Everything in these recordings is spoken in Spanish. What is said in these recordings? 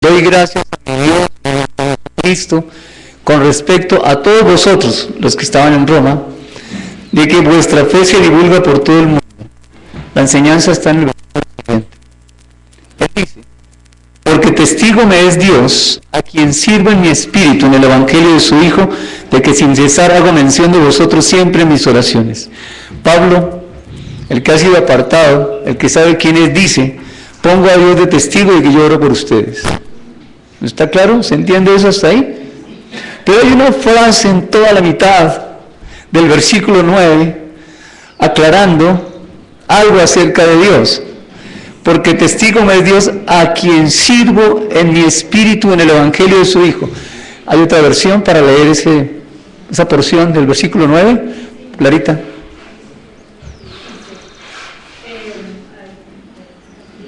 Doy gracias a mi Dios, a Cristo, con respecto a todos vosotros, los que estaban en Roma, de que vuestra fe se divulga por todo el mundo. La enseñanza está en el versículo siguiente. Él dice: porque testigo me es Dios, a quien sirvo en mi espíritu en el evangelio de su Hijo, de que sin cesar hago mención de vosotros siempre en mis oraciones. Pablo, el que ha sido apartado, el que sabe quién es, dice: pongo a Dios de testigo de que yo oro por ustedes. ¿No está claro? ¿Se entiende eso hasta ahí? Pero hay una frase en toda la mitad del versículo 9 aclarando algo acerca de Dios. Porque testigo me es Dios, a quien sirvo en mi espíritu en el evangelio de su Hijo. Hay otra versión para leer esa porción del versículo 9, Clarita.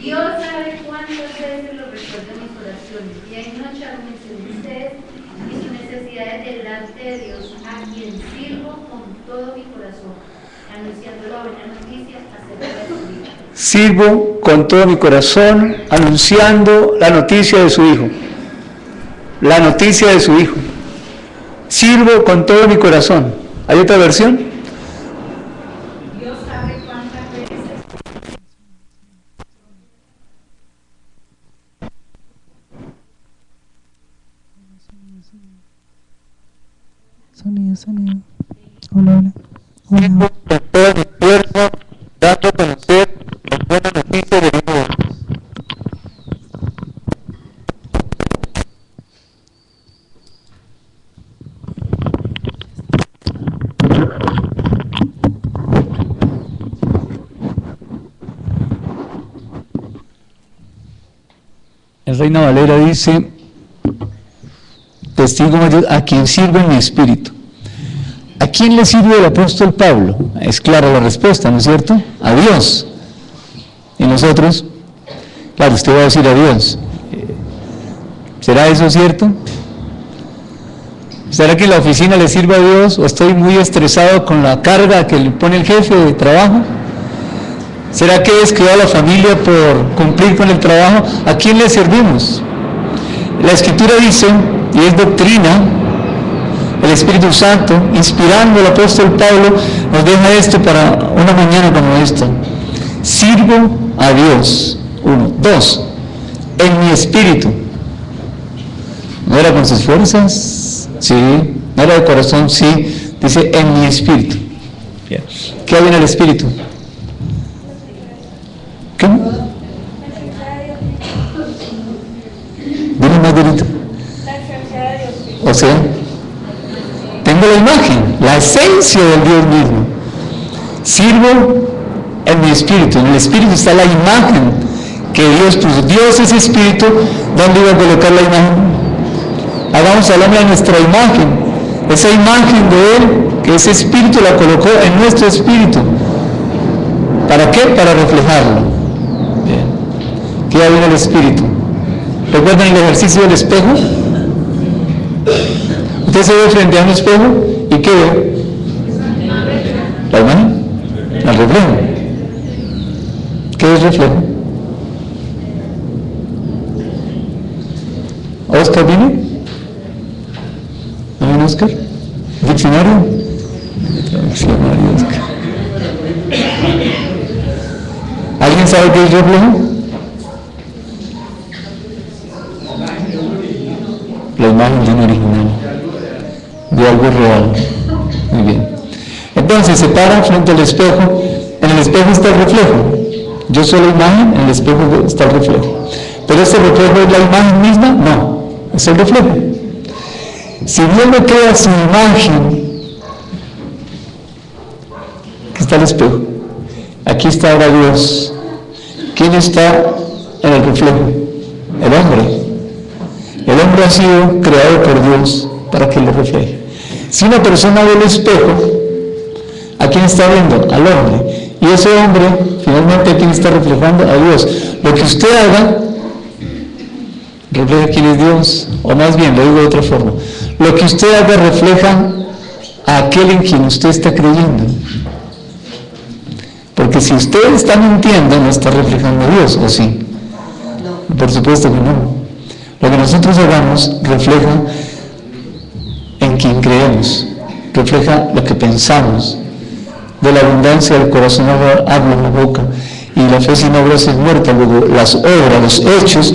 Dios sabe cuántas veces lo recuerdo en mis oraciones, y hay noche hago mención de ustedes y sus necesidades delante de Dios, a quien sirvo con todo mi corazón, anunciando la buena noticia acerca de su vida. Sirvo con todo mi corazón, anunciando la noticia de su Hijo. La noticia de su Hijo. Sirvo con todo mi corazón. ¿Hay otra versión? Dios sabe cuántas veces. Sonido. Hola. Sirvo con todo mi cuerpo, dando a conocer la buena noticia del Hijo de Dios. El Reina Valera dice: testigo de Dios, a quien sirve en mi espíritu. ¿A quién le sirve el apóstol Pablo? Es clara la respuesta, ¿no es cierto? A Dios. ¿Y nosotros? Claro, usted va a decir a Dios. ¿Será eso cierto? ¿Será que la oficina le sirve a Dios? ¿O estoy muy estresado con la carga que le pone el jefe de trabajo? ¿Será que he descuidado a la familia por cumplir con el trabajo? ¿A quién le servimos? La Escritura dice, y es doctrina, el Espíritu Santo, inspirando al apóstol Pablo, nos deja esto para una mañana como esta. Sirvo a Dios. 1. 2. En mi espíritu. ¿No era con sus fuerzas? Sí. ¿No era de corazón? Sí. Dice en mi espíritu. ¿Qué hay en el espíritu? ¿Qué? Dime más delito. O sea, tengo la imagen, la esencia del Dios mismo. Sirvo en mi espíritu. En el espíritu está la imagen que Dios puso. Dios es espíritu. ¿Dónde iba a colocar la imagen? Hagamos al hombre a nuestra imagen. Esa imagen de Él, que ese espíritu la colocó en nuestro espíritu. ¿Para qué? Para reflejarlo. Bien. ¿Qué hay en el espíritu? ¿Recuerdan el ejercicio del espejo? Usted se ve frente a un espejo y ¿qué ve? La imagen, el reflejo. ¿Qué es reflejo? ¿Oscar viene? ¿No viene Oscar? ¿Diccionario? Diccionario, Oscar. ¿Alguien sabe qué es reflejo? La imagen de un original, de algo real. Muy bien. Entonces se para frente al espejo. En el espejo está el reflejo. Yo soy la imagen, en el espejo está el reflejo. ¿Pero ese reflejo es la imagen misma? No, es el reflejo. Si Dios no crea su imagen, aquí está el espejo. Aquí está ahora Dios. ¿Quién está en el reflejo? El hombre. El hombre ha sido creado por Dios para que lo refleje. Si una persona ve el espejo, ¿a quién está viendo? Al hombre. Y ese hombre, finalmente, ¿a quién está reflejando? A Dios. Lo que usted haga, refleja quién es Dios. O más bien, lo digo de otra forma. Lo que usted haga refleja a aquel en quien usted está creyendo. Porque si usted está mintiendo, no está reflejando a Dios, ¿o sí? Por supuesto que no. Lo que nosotros hagamos refleja en quien creemos, refleja lo que pensamos. De la abundancia del corazón habla la boca, y la fe sin obras es muerta. Luego, las obras, los hechos,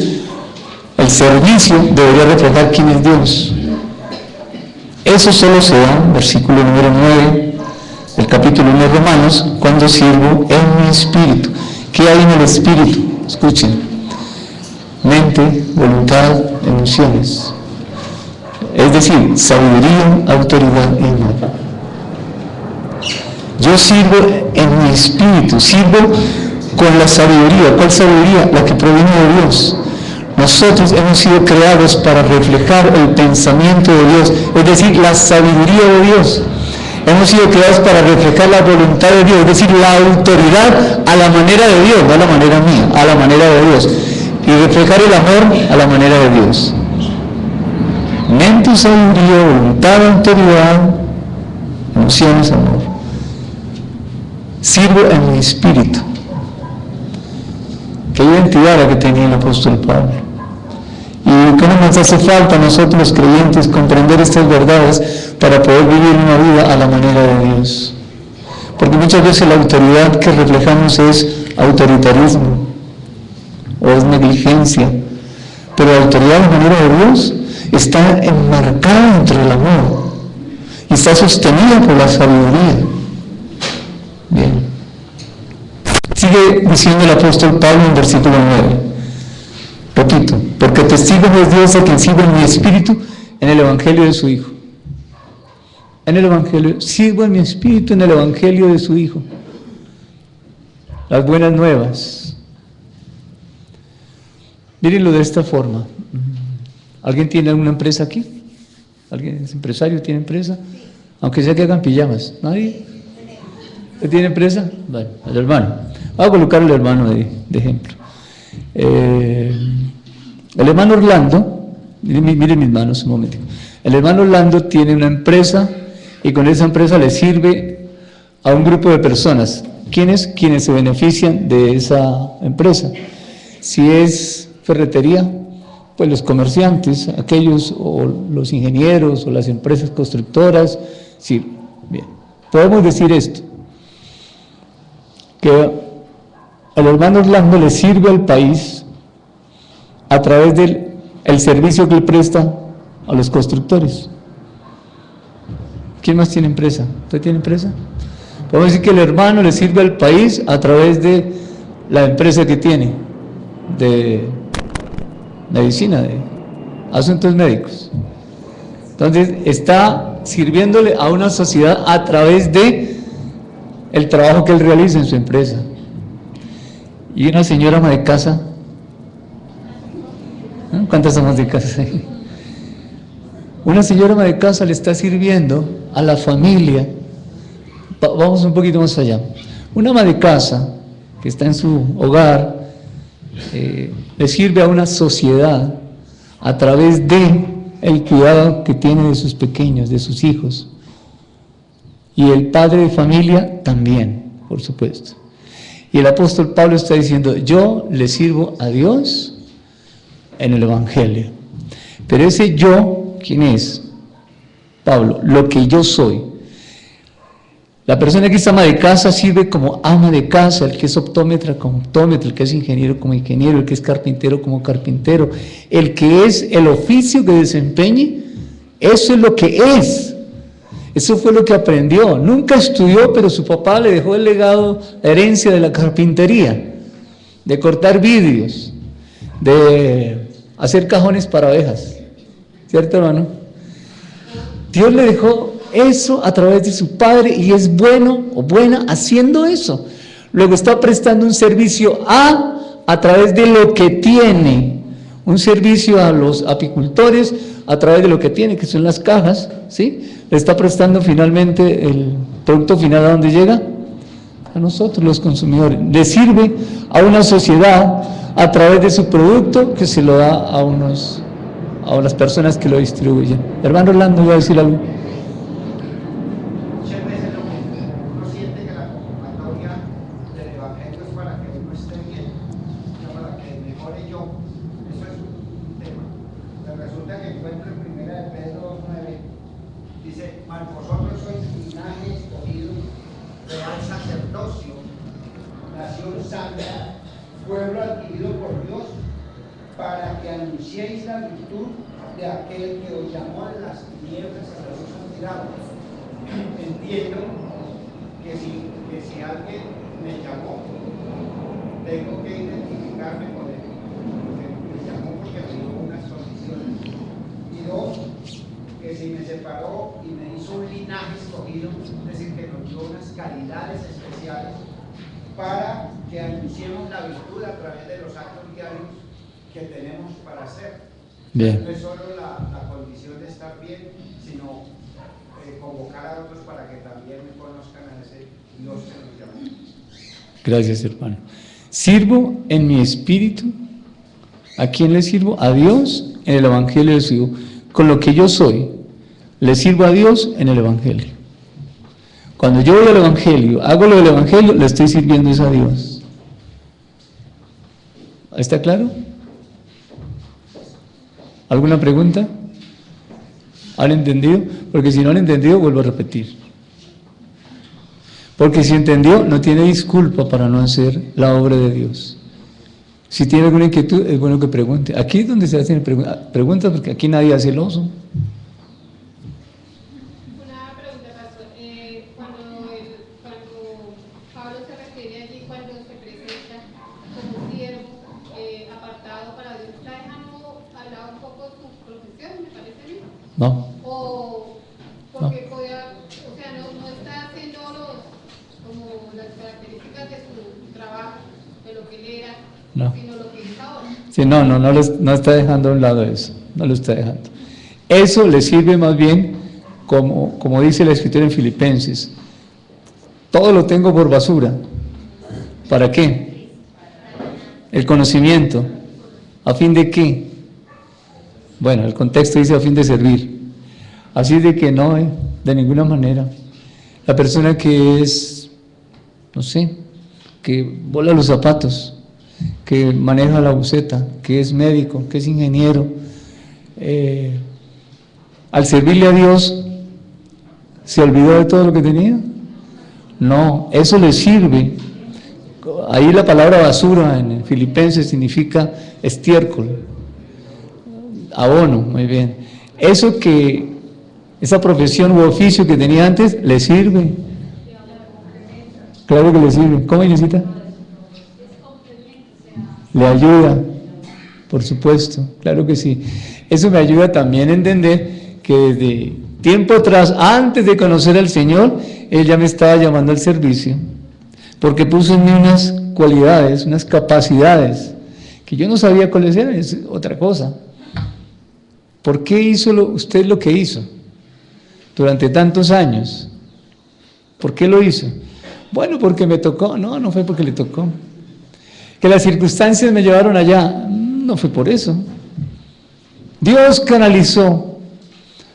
el servicio debería reflejar quién es Dios. Eso solo se da, versículo número 9 del capítulo 1 de Romanos, cuando sirvo en mi espíritu. ¿Qué hay en el espíritu? Escuchen: mente, voluntad, emociones. Es decir, sabiduría, autoridad y amor. Yo sirvo en mi espíritu, sirvo con la sabiduría. ¿Cuál sabiduría? La que proviene de Dios. Nosotros hemos sido creados para reflejar el pensamiento de Dios, es decir, la sabiduría de Dios. Hemos sido creados para reflejar la voluntad de Dios, es decir, la autoridad a la manera de Dios, no a la manera mía, a la manera de Dios. Y reflejar el amor a la manera de Dios. Mente, sabiduría, voluntad, autoridad, emociones, amor. Sirvo en mi espíritu. Qué identidad la que tenía el apóstol Pablo. Y cómo nos hace falta a nosotros los creyentes comprender estas verdades para poder vivir una vida a la manera de Dios. Porque muchas veces la autoridad que reflejamos es autoritarismo o es negligencia, pero la autoridad a la manera de Dios está enmarcada entre el amor y está sostenida por la sabiduría. Bien. Sigue diciendo el apóstol Pablo en versículo 9. Repito: porque testigo es Dios a quien sirvo en mi espíritu en el evangelio de su Hijo. En el evangelio, sirvo en mi espíritu en el evangelio de su Hijo. Las buenas nuevas. Mírenlo de esta forma. ¿Alguien tiene alguna empresa aquí? ¿Alguien es empresario, tiene empresa? Aunque sea que hagan pijamas. ¿Nadie? ¿Usted tiene empresa? Bueno, el hermano. Voy a colocar el hermano de ejemplo. El hermano Orlando, miren mis manos un momento. El hermano Orlando tiene una empresa y con esa empresa le sirve a un grupo de personas. ¿Quiénes? Quienes se benefician de esa empresa. Si es ferretería, pues los comerciantes, aquellos, o los ingenieros, o las empresas constructoras. Sí, bien. Podemos decir esto, que el hermano Orlando le sirve al país a través del servicio que él presta a los constructores. ¿Quién más tiene empresa? ¿Usted tiene empresa? Podemos decir que el hermano le sirve al país a través de la empresa que tiene de medicina, de asuntos médicos. Entonces está sirviéndole a una sociedad a través de el trabajo que él realiza en su empresa. Y una señora ama de casa, ¿no? ¿Cuántas amas de casa hay? Una señora ama de casa le está sirviendo a la familia. Vamos un poquito más allá. Una ama de casa que está en su hogar le sirve a una sociedad a través de el cuidado que tiene de sus pequeños, de sus hijos. Y el padre de familia también, por supuesto. Y el apóstol Pablo está diciendo: yo le sirvo a Dios en el evangelio. Pero ese yo, ¿quién es? Pablo, lo que yo soy. La persona que es ama de casa sirve como ama de casa, el que es optómetra como optómetra, el que es ingeniero como ingeniero, el que es carpintero como carpintero, el que es el oficio que desempeñe, eso es lo que es. Eso fue lo que aprendió. Nunca estudió, pero su papá le dejó el legado, la herencia de la carpintería, de cortar vidrios, de hacer cajones para abejas. ¿Cierto, hermano? Dios le dejó eso a través de su padre y es bueno o buena haciendo eso. Luego está prestando un servicio a través de lo que tiene, un servicio a los apicultores a través de lo que tiene, que son las cajas, ¿sí? Le está prestando finalmente el producto final. ¿A dónde llega? A nosotros, los consumidores. Le sirve a una sociedad a través de su producto que se lo da a las personas que lo distribuyen. Hermano Orlando, ¿iba a decir algo? Muchas veces uno siente que la convocatoria del evangelio es para que uno esté bien, no para que mejore yo. Eso es un tema. encuentra en primera de Pedro 2:9, dice, mas vosotros sois linaje escogido, real sacerdocio, nación santa, pueblo adquirido por Dios, para que anunciéis la virtud de aquel que os llamó de las tinieblas a la luz admirable. Entiendo que si alguien me llamó, tengo que identificarme con él, porque me llamó porque me dio unas condiciones. Y dos, que si me separó y me hizo un linaje escogido, es decir, que nos dio unas calidades especiales para que anunciemos la virtud a través de los actos diarios que tenemos para hacer. Bien. No es solo la condición de estar bien, sino convocar a otros para que también me conozcan a ese Dios que nos llama. Gracias, hermano. Sirvo en mi espíritu. ¿A quién le sirvo? A Dios en el Evangelio de su Hijo. Con lo que yo soy, le sirvo a Dios en el Evangelio. Cuando yo voy al Evangelio, hago lo del Evangelio, le estoy sirviendo eso a Dios. ¿Está claro? ¿Alguna pregunta? ¿Han entendido? Porque si no han entendido, vuelvo a repetir. Porque si entendió, no tiene disculpa para no hacer la obra de Dios. Si tiene alguna inquietud, es bueno que pregunte. Aquí es donde se hacen preguntas, porque aquí nadie hace el oso. Una pregunta, pastor. Cuando Pablo se refiere allí, cuando se presenta como siervo, apartado para Dios, ¿está dejando al lado un poco su profesión, me parece a mí? No. O porque no está haciendo como las características de su trabajo, de lo que él era, No. sino lo que es ahora. Sí, no está dejando a un lado eso, no lo está dejando. Eso le sirve más bien, como dice la Escritura en Filipenses, todo lo tengo por basura. ¿Para qué? El conocimiento. ¿A fin de qué? Bueno, el contexto dice a fin de servir. Así de que no, de ninguna manera. La persona que es, no sé, que bola los zapatos, que maneja la buceta, que es médico, que es ingeniero, al servirle a Dios, ¿se olvidó de todo lo que tenía? No, eso le sirve. Ahí la palabra basura en Filipenses significa estiércol, abono, muy bien. Esa profesión u oficio que tenía antes, le sirve. Claro que le sirve. ¿Cómo, Inesita? Le ayuda, por supuesto, claro que sí. Eso me ayuda también a entender que desde tiempo atrás, antes de conocer al Señor, Él ya me estaba llamando al servicio, porque puso en mí unas cualidades, unas capacidades, que yo no sabía cuáles eran, es otra cosa. ¿Por qué hizo usted lo que hizo durante tantos años? ¿Por qué lo hizo? Bueno, porque me tocó. No fue porque le tocó. Que las circunstancias me llevaron allá, no fue por eso. Dios canalizó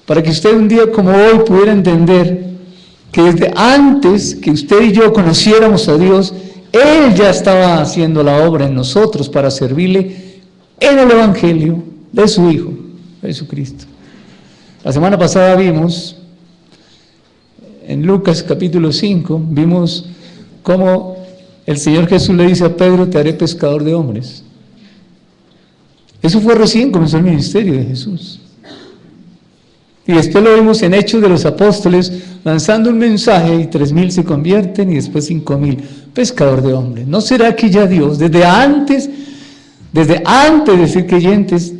para que usted un día como hoy pudiera entender que desde antes que usted y yo conociéramos a Dios, Él ya estaba haciendo la obra en nosotros para servirle en el Evangelio de su Hijo, Jesucristo. La semana pasada vimos, en Lucas capítulo 5, vimos cómo el Señor Jesús le dice a Pedro, te haré pescador de hombres. Eso fue recién comenzó el ministerio de Jesús. Y después lo vimos en Hechos de los Apóstoles, lanzando un mensaje y 3,000 se convierten y después 5,000. Pescador de hombres. ¿No será que ya Dios, desde antes de ser creyentes,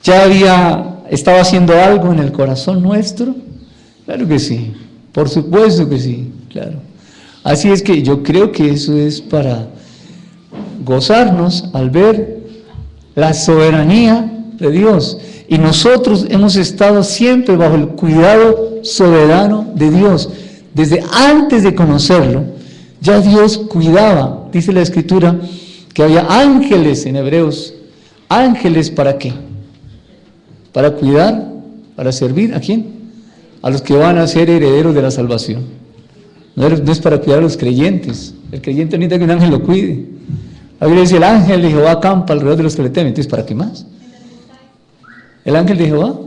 ya estaba haciendo algo en el corazón nuestro? Claro que sí, por supuesto que sí, claro. Así es que yo creo que eso es para gozarnos al ver la soberanía de Dios. Y nosotros hemos estado siempre bajo el cuidado soberano de Dios. Desde antes de conocerlo, ya Dios cuidaba. Dice la Escritura que había ángeles en Hebreos. ¿Ángeles para qué? Para cuidar, para servir. ¿A quién? A los que van a ser herederos de la salvación. No es para cuidar a los creyentes. El creyente necesita que un ángel lo cuide. La Biblia dice, el ángel de Jehová acampa alrededor de los que le temen. Entonces, ¿para qué más? ¿El ángel de Jehová?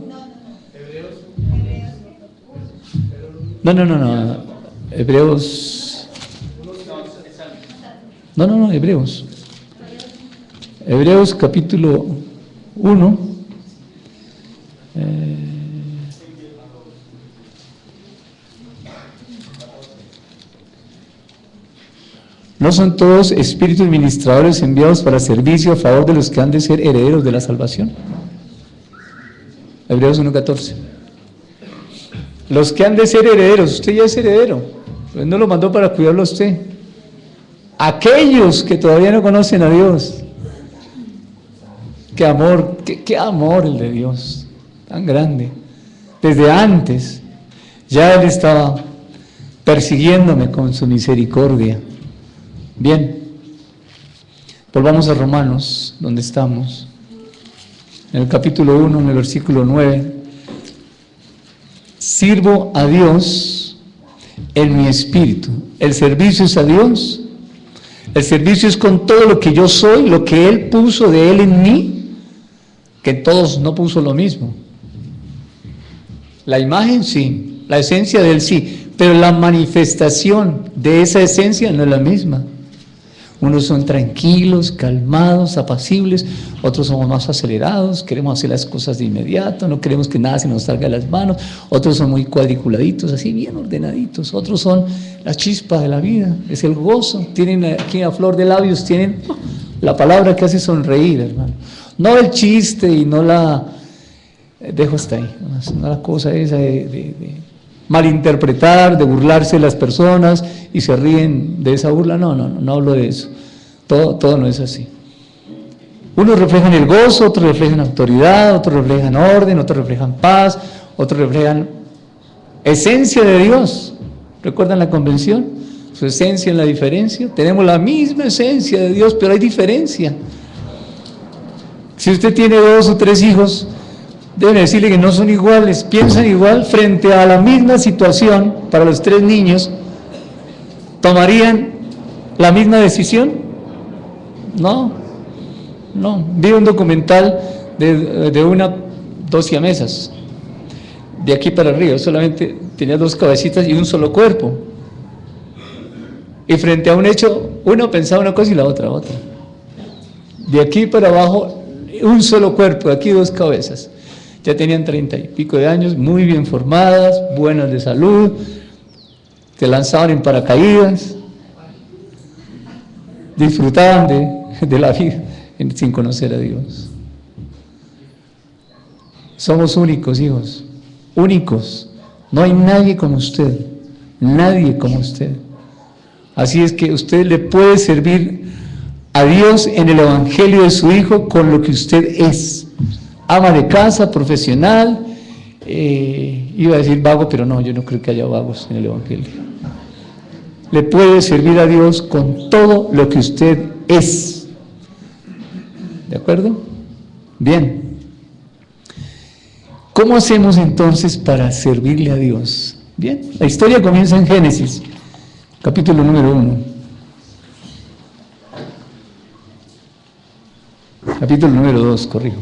No. Hebreos. No, Hebreos. Hebreos capítulo 1. ¿No son todos espíritus ministradores enviados para servicio a favor de los que han de ser herederos de la salvación? Hebreos 1:14. Los que han de ser herederos, usted ya es heredero, pues no lo mandó para cuidarlo a usted. Aquellos que todavía no conocen a Dios, qué amor, qué amor el de Dios, tan grande. Desde antes ya Él estaba persiguiéndome con su misericordia. Bien, volvamos a Romanos, donde estamos, en el capítulo 1, en el versículo 9. Sirvo a Dios en mi espíritu. El servicio es a Dios. El servicio es con todo lo que yo soy, lo que Él puso de Él en mí, que todos no puso lo mismo. La imagen sí, la esencia de Él sí, pero la manifestación de esa esencia no es la misma. Unos son tranquilos, calmados, apacibles, otros somos más acelerados, queremos hacer las cosas de inmediato, no queremos que nada se nos salga de las manos, otros son muy cuadriculaditos, así bien ordenaditos, otros son la chispa de la vida, es el gozo, tienen aquí a flor de labios, tienen la palabra que hace sonreír, hermano. No el chiste y no la, dejo hasta ahí, no la cosa esa de malinterpretar, de burlarse de las personas y se ríen de esa burla. No hablo de eso. Todo no es así. Unos reflejan el gozo, otros reflejan autoridad, otros reflejan orden, otros reflejan paz, otros reflejan esencia de Dios. ¿Recuerdan la convención? Su esencia en la diferencia. Tenemos la misma esencia de Dios, pero hay diferencia. Si usted tiene 2 o 3 hijos, deben decirle que no son iguales, piensan igual frente a la misma situación. Para los 3 niños, ¿tomarían la misma decisión? No. Vi un documental de una 2 siamesas, de aquí para arriba, solamente tenía 2 cabecitas y un solo cuerpo. Y frente a un hecho, uno pensaba una cosa y la otra. De aquí para abajo, un solo cuerpo, aquí 2 cabezas. Ya tenían 30 y pico de años, muy bien formadas, buenas de salud, se lanzaban en paracaídas, disfrutaban de la vida sin conocer a Dios. Somos únicos, hijos, únicos. No hay nadie como usted, nadie como usted. Así es que usted le puede servir a Dios en el evangelio de su Hijo con lo que usted es. Ama de casa, profesional, iba a decir vago, pero no, yo no creo que haya vagos en el evangelio. Le puede servir a Dios con todo lo que usted es. ¿De acuerdo? Bien. ¿Cómo hacemos entonces para servirle a Dios? Bien, la historia comienza en Génesis, capítulo número 1. Capítulo número 2, corrijo.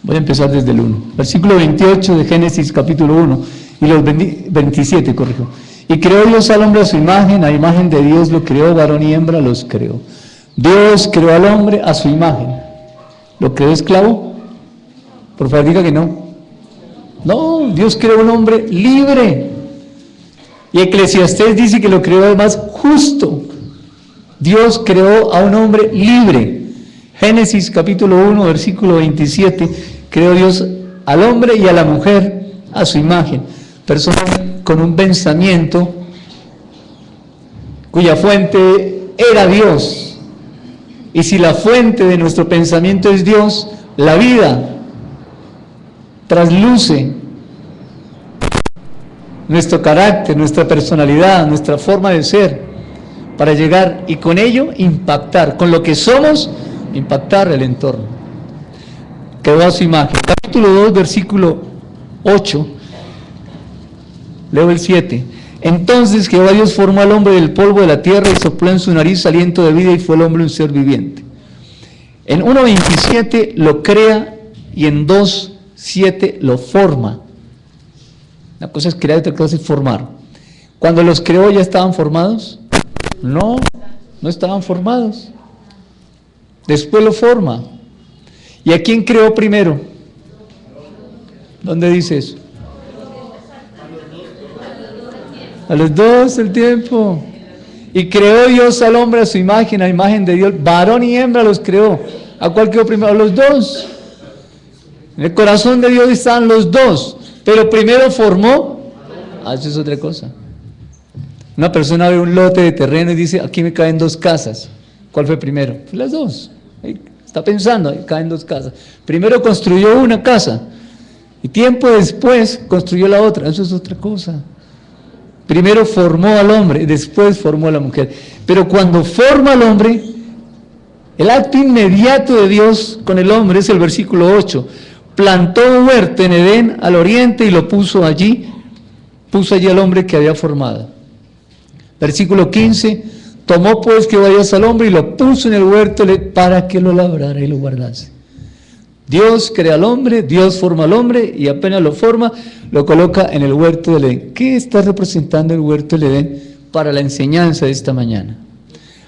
Voy a empezar desde el 1. Versículo 28 de Génesis capítulo 1 y los 27, corrijo. Y creó Dios al hombre a su imagen, a imagen de Dios lo creó, varón y hembra los creó. Dios creó al hombre a su imagen. ¿Lo creó esclavo? Por favor, diga que no. No, Dios creó un hombre libre. Y Eclesiastés dice que lo creó además justo. Dios creó a un hombre libre. Génesis capítulo 1, versículo 27, creó Dios al hombre y a la mujer a su imagen. Personas con un pensamiento cuya fuente era Dios. Y si la fuente de nuestro pensamiento es Dios, la vida trasluce nuestro carácter, nuestra personalidad, nuestra forma de ser, para llegar y con ello impactar, con lo que somos, impactar el entorno. Quedó a su imagen. Capítulo 2, versículo 8, leo el 7. Entonces Jehová Dios formó al hombre del polvo de la tierra y sopló en su nariz aliento de vida y fue el hombre un ser viviente. En 1:27 lo crea y en 2:7 lo forma. Una cosa es crear y otra cosa es formar. Cuando los creó, ¿ya estaban formados? No, no estaban formados. Después lo forma. ¿Y a quién creó primero? ¿Dónde dice eso? A los dos el tiempo. Y creó Dios al hombre a su imagen, a la imagen de Dios. Varón y hembra los creó. ¿A cuál creó primero? A los dos. En el corazón de Dios estaban los dos. Pero primero formó. Eso es otra cosa. Una persona ve un lote de terreno y dice, aquí me caen 2 casas. ¿Cuál fue primero? Pues las dos. Ahí está pensando, ahí caen 2 casas. Primero construyó una casa. Y tiempo después construyó la otra. Eso es otra cosa. Primero formó al hombre, después formó a la mujer. Pero cuando forma al hombre, el acto inmediato de Dios con el hombre es el versículo 8. Plantó un huerto en Edén al oriente y lo puso allí al hombre que había formado. Versículo 15. Tomó pues Jehová Dios al hombre y lo puso en el huerto para que lo labrara y lo guardase. Dios crea al hombre, Dios forma al hombre y apenas lo forma, lo coloca en el huerto del Edén. ¿Qué está representando el huerto del Edén para la enseñanza de esta mañana?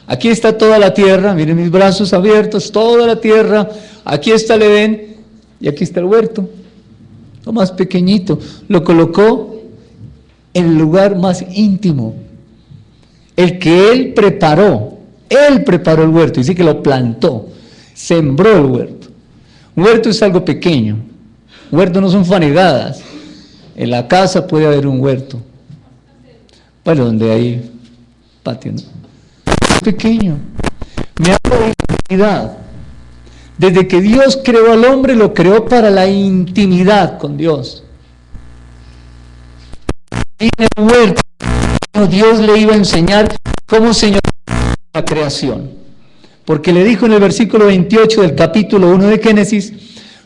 Aquí está toda la tierra, miren mis brazos abiertos, toda la tierra, aquí está el Edén y aquí está el huerto, lo más pequeñito, lo colocó en el lugar más íntimo, el que él preparó el huerto, dice que lo plantó, sembró el huerto. Un huerto es algo pequeño, un huerto no son fanegadas, en la casa puede haber un huerto, bueno, donde hay patio, ¿no? Es pequeño, me habla de intimidad. Desde que Dios creó al hombre, lo creó para la intimidad con Dios. Y en el huerto, Dios le iba a enseñar cómo señorear la creación. Porque le dijo en el versículo 28 del capítulo 1 de Génesis,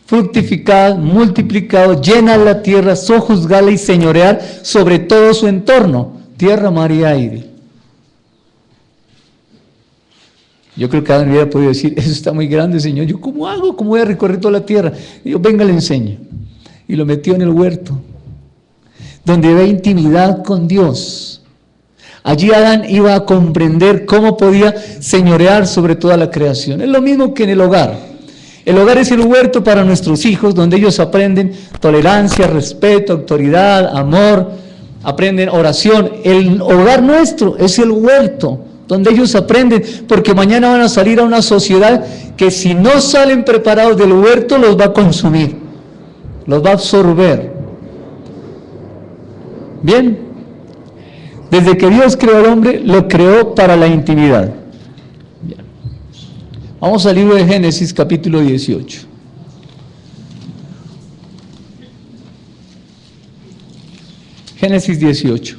fructificad, multiplicad, llenad la tierra, sojuzgadla y señorear sobre todo su entorno, tierra, mar y aire. Yo creo que Adán hubiera podido decir, eso está muy grande, Señor, ¿yo cómo hago? ¿Cómo voy a recorrer toda la tierra? Y yo, venga, le enseño. Y lo metió en el huerto, donde había intimidad con Dios. Allí Adán iba a comprender cómo podía señorear sobre toda la creación. Es lo mismo que en el hogar. El hogar es el huerto para nuestros hijos, donde ellos aprenden tolerancia, respeto, autoridad, amor, aprenden oración. El hogar nuestro es el huerto, donde ellos aprenden, porque mañana van a salir a una sociedad que si no salen preparados del huerto, los va a consumir, los va a absorber. Bien, desde que Dios creó al hombre, lo creó para la intimidad. Bien. Vamos al libro de Génesis, capítulo 18. Génesis 18.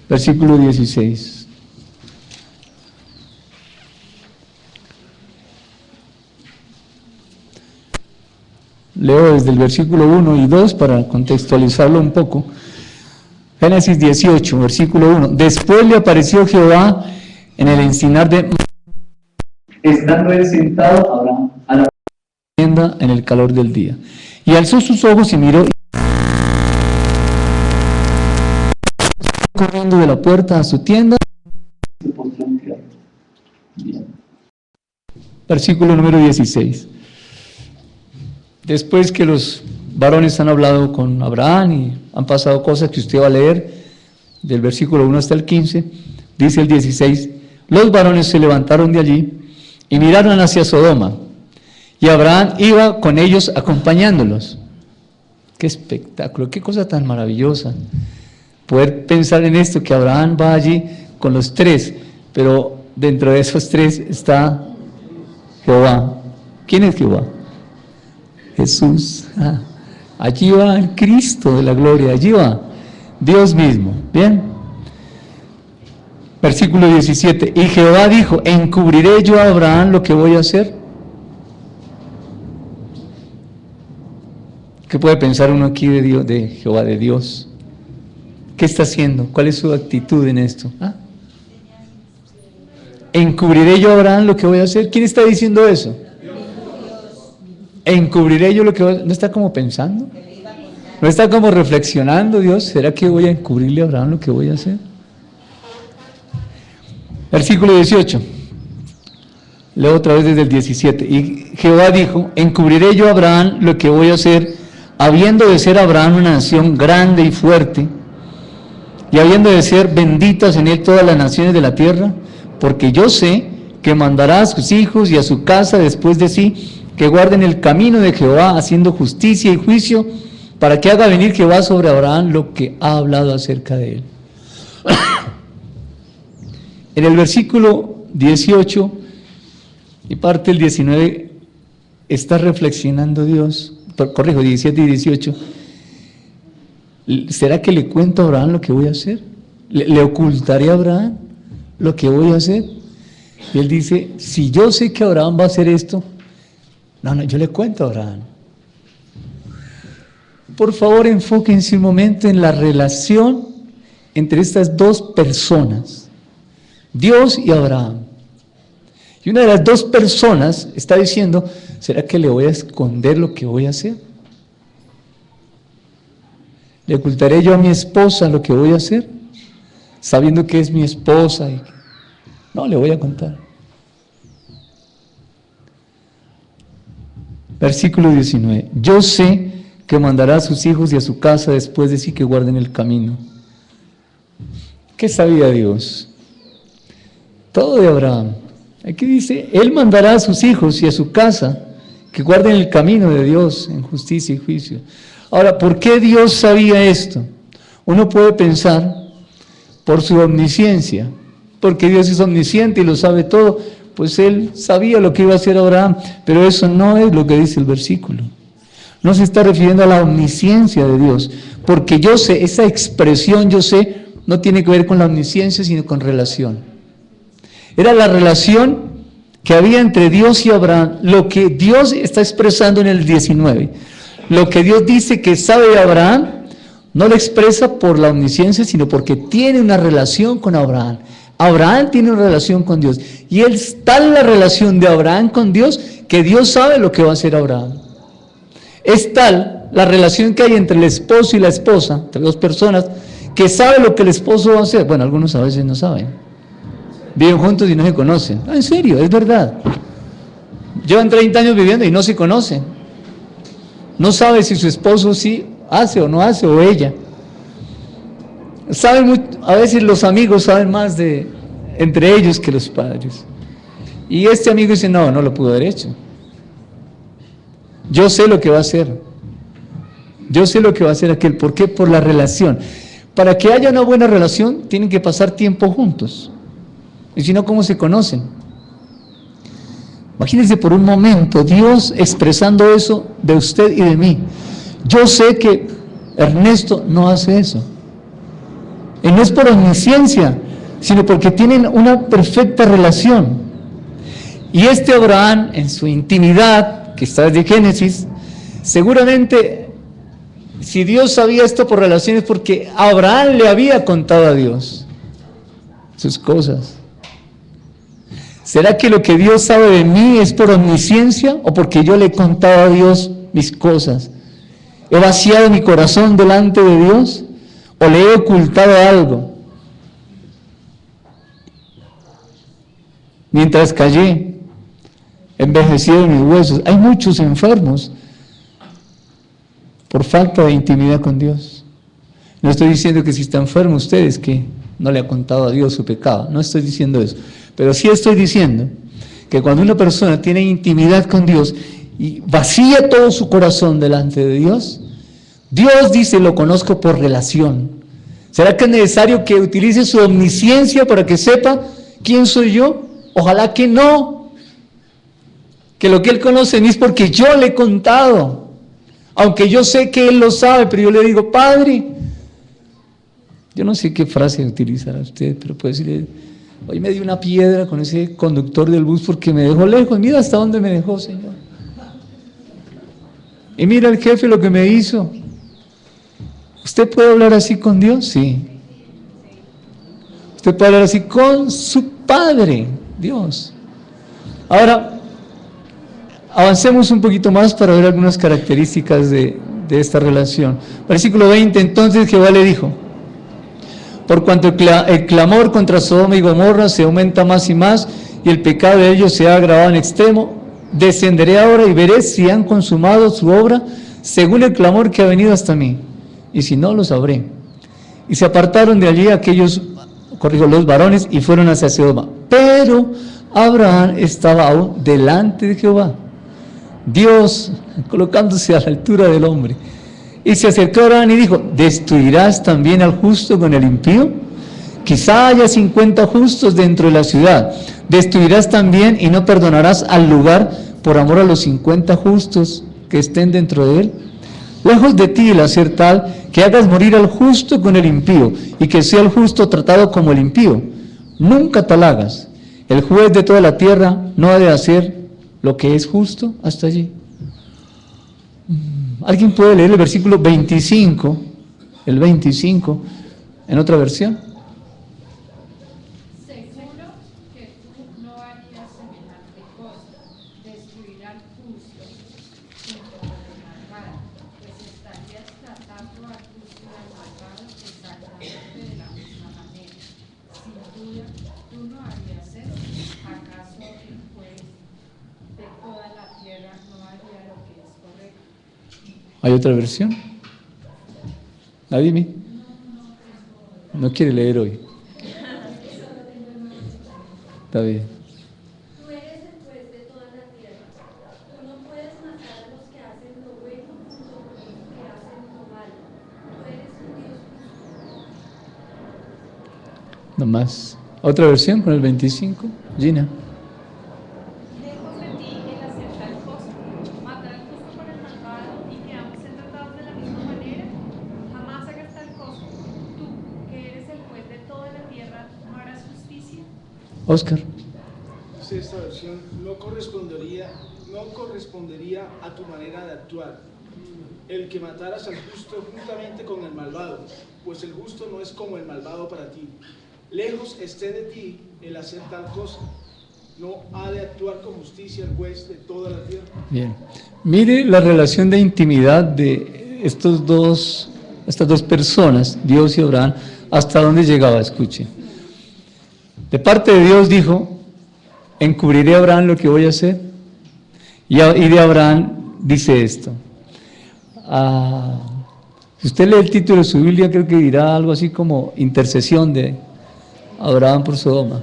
Versículo 16. Leo desde el versículo 1 y 2 para contextualizarlo un poco. Génesis 18, versículo 1. Después le apareció Jehová en el encinar de... Estando él sentado Abraham a la tienda en el calor del día. Y alzó sus ojos y miró... corriendo de la puerta a su tienda. Versículo número 16. Después que los varones han hablado con Abraham y han pasado cosas que usted va a leer del versículo 1 hasta el 15, dice el 16, los varones se levantaron de allí y miraron hacia Sodoma, y Abraham iba con ellos acompañándolos. Qué espectáculo, qué cosa tan maravillosa poder pensar en esto, que Abraham va allí con los 3, pero dentro de esos 3 está Jehová. ¿Quién es Jehová? Jesús. Allí va el Cristo de la gloria, allí va Dios mismo. Bien. Versículo 17. Y Jehová dijo, ¿encubriré yo a Abraham lo que voy a hacer? ¿Qué puede pensar uno aquí de Dios, de Jehová, de Dios? ¿Qué está haciendo? ¿Cuál es su actitud en esto? ¿Encubriré yo a Abraham lo que voy a hacer? ¿Quién está diciendo eso? ¿Encubriré yo lo que voy a hacer? ¿No está como pensando? ¿No está como reflexionando Dios? ¿Será que voy a encubrirle a Abraham lo que voy a hacer? Versículo 18. Leo otra vez desde el 17. Y Jehová dijo, encubriré yo a Abraham lo que voy a hacer, habiendo de ser Abraham una nación grande y fuerte, y habiendo de ser benditas en él todas las naciones de la tierra, porque yo sé que mandará a sus hijos y a su casa después de sí, que guarden el camino de Jehová, haciendo justicia y juicio, para que haga venir Jehová sobre Abraham lo que ha hablado acerca de él. En el versículo 18 y parte del 19 está reflexionando Dios, corrijo, 17 y 18. ¿Será que le cuento a Abraham lo que voy a hacer? ¿Le ocultaré a Abraham lo que voy a hacer? Y él dice, si yo sé que Abraham va a hacer esto, no, yo le cuento a Abraham. Por favor, enfóquense un momento en la relación entre estas dos personas, Dios y Abraham. Y una de las dos personas está diciendo, ¿será que le voy a esconder lo que voy a hacer? ¿Le ocultaré yo a mi esposa lo que voy a hacer? Sabiendo que es mi esposa. No, le voy a contar. Versículo 19. Yo sé que mandará a sus hijos y a su casa después de sí que guarden el camino. ¿Qué sabía Dios? Todo de Abraham. Aquí dice, Él mandará a sus hijos y a su casa que guarden el camino de Dios en justicia y juicio. Ahora, ¿por qué Dios sabía esto? Uno puede pensar por su omnisciencia, porque Dios es omnisciente y lo sabe todo, pues Él sabía lo que iba a hacer Abraham, pero eso no es lo que dice el versículo. No se está refiriendo a la omnisciencia de Dios, porque yo sé, esa expresión yo sé, no tiene que ver con la omnisciencia, sino con relación. Era la relación que había entre Dios y Abraham, lo que Dios está expresando en el 19. Lo que Dios dice que sabe de Abraham, no lo expresa por la omnisciencia, sino porque tiene una relación con Abraham. Abraham tiene una relación con Dios. Y es tal la relación de Abraham con Dios, que Dios sabe lo que va a hacer Abraham. Es tal la relación que hay entre el esposo y la esposa, entre dos personas, que sabe lo que el esposo va a hacer. Bueno, algunos a veces no saben. Viven juntos y no se conocen. No, en serio, es verdad. Llevan 30 años viviendo y no se conocen. No sabe si su esposo sí hace o no hace, o ella. A veces los amigos saben más entre ellos que los padres. Y este amigo dice, no lo pudo haber hecho. Yo sé lo que va a hacer. Yo sé lo que va a hacer aquel. ¿Por qué? Por la relación. Para que haya una buena relación, tienen que pasar tiempo juntos. Y si no, ¿cómo se conocen? Imagínense por un momento Dios expresando eso de usted y de mí. Yo sé que Ernesto no hace eso. Y no es por omnisciencia, sino porque tienen una perfecta relación. Y este Abraham, en su intimidad, que está desde Génesis, seguramente, si Dios sabía esto por relaciones, porque Abraham le había contado a Dios sus cosas. ¿Será que lo que Dios sabe de mí es por omnisciencia o porque yo le he contado a Dios mis cosas? ¿He vaciado mi corazón delante de Dios o le he ocultado algo? Mientras callé, envejecieron mis huesos. Hay muchos enfermos por falta de intimidad con Dios. No estoy diciendo que si está enfermo usted es que no le ha contado a Dios su pecado. No estoy diciendo eso. Pero sí estoy diciendo que cuando una persona tiene intimidad con Dios y vacía todo su corazón delante de Dios, Dios dice, lo conozco por relación. ¿Será que es necesario que utilice su omnisciencia para que sepa quién soy yo? Ojalá que no. Que lo que Él conoce de mí es porque yo le he contado. Aunque yo sé que Él lo sabe, pero yo le digo, Padre, yo no sé qué frase utilizará usted, pero puede decirle, hoy me dio una piedra con ese conductor del bus porque me dejó lejos. Mira hasta dónde me dejó, Señor. Y mira el jefe lo que me hizo. ¿Usted puede hablar así con Dios? Sí. Usted puede hablar así con su Padre. Dios. Ahora, avancemos un poquito más para ver algunas características de esta relación. Versículo 20, entonces Jehová le dijo, por cuanto el clamor contra Sodoma y Gomorra se aumenta más y más, y el pecado de ellos se ha agravado en extremo, descenderé ahora y veré si han consumado su obra según el clamor que ha venido hasta mí, y si no, lo sabré. Y se apartaron de allí los varones, y fueron hacia Sodoma. Pero Abraham estaba aún delante de Jehová, Dios colocándose a la altura del hombre. Y se acercó a Abraham y dijo, ¿destruirás también al justo con el impío? Quizá haya 50 justos dentro de la ciudad. ¿Destruirás también y no perdonarás al lugar por amor a los 50 justos que estén dentro de él? Lejos de ti el hacer tal, que hagas morir al justo con el impío, y que sea el justo tratado como el impío. Nunca tal hagas. El juez de toda la tierra no ha de hacer lo que es justo. Hasta allí. ¿Alguien puede leer el versículo 25? El 25, en otra versión. Seguro que tú no harías semejante cosa, destruir al justo junto con el malvado, pues estarías tratando al justo y al malvado exactamente de la misma manera. Sin duda, tú no harías eso. ¿Acaso el juez de toda la tierra no haría lo que es correcto? ¿Hay otra versión? Dime. No quiere leer hoy. Está bien. Tú eres el juez de toda la tierra. Tú no puedes matar a los que hacen lo bueno junto con los que hacen lo malo. Tú eres un Dios justo. No más. ¿Otra versión con el 25? Gina. Lejos de ti el hacer tal cosa, matar al justo por el malvado y que ambos sean tratados de la misma manera. Jamás hagas tal cosa. Tú, que eres el juez de toda la tierra, ¿no harás justicia? Oscar. Dice esta versión, no correspondería a tu manera de actuar el que mataras al justo juntamente con el malvado, pues el justo no es como el malvado para ti. Lejos esté de ti el hacer tal cosa. No ha de actuar con justicia el juez de toda la tierra. Bien. Mire la relación de intimidad de estas dos personas, Dios y Abraham, hasta dónde llegaba. Escuche. De parte de Dios dijo, encubriré a Abraham lo que voy a hacer. Y de Abraham dice esto. Si usted lee el título de su Biblia, creo que dirá algo así como intercesión de Abraham por Sodoma.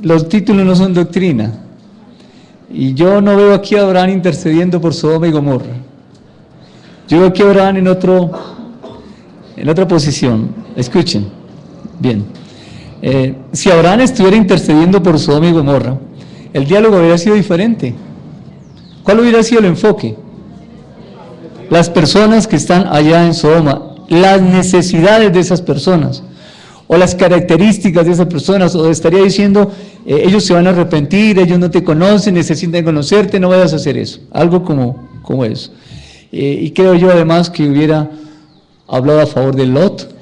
Los títulos no son doctrina. Y yo no veo aquí a Abraham intercediendo por Sodoma y Gomorra. Yo veo aquí a Abraham en otra posición. Escuchen, bien. Si Abraham estuviera intercediendo por Sodoma y Gomorra, el diálogo hubiera sido diferente. ¿Cuál hubiera sido el enfoque? Las personas que están allá en Sodoma, las necesidades de esas personas, o las características de esas personas, o estaría diciendo, ellos se van a arrepentir, ellos no te conocen, necesitan conocerte, no vayas a hacer eso, algo como eso. Y creo yo además que hubiera hablado a favor de Lot,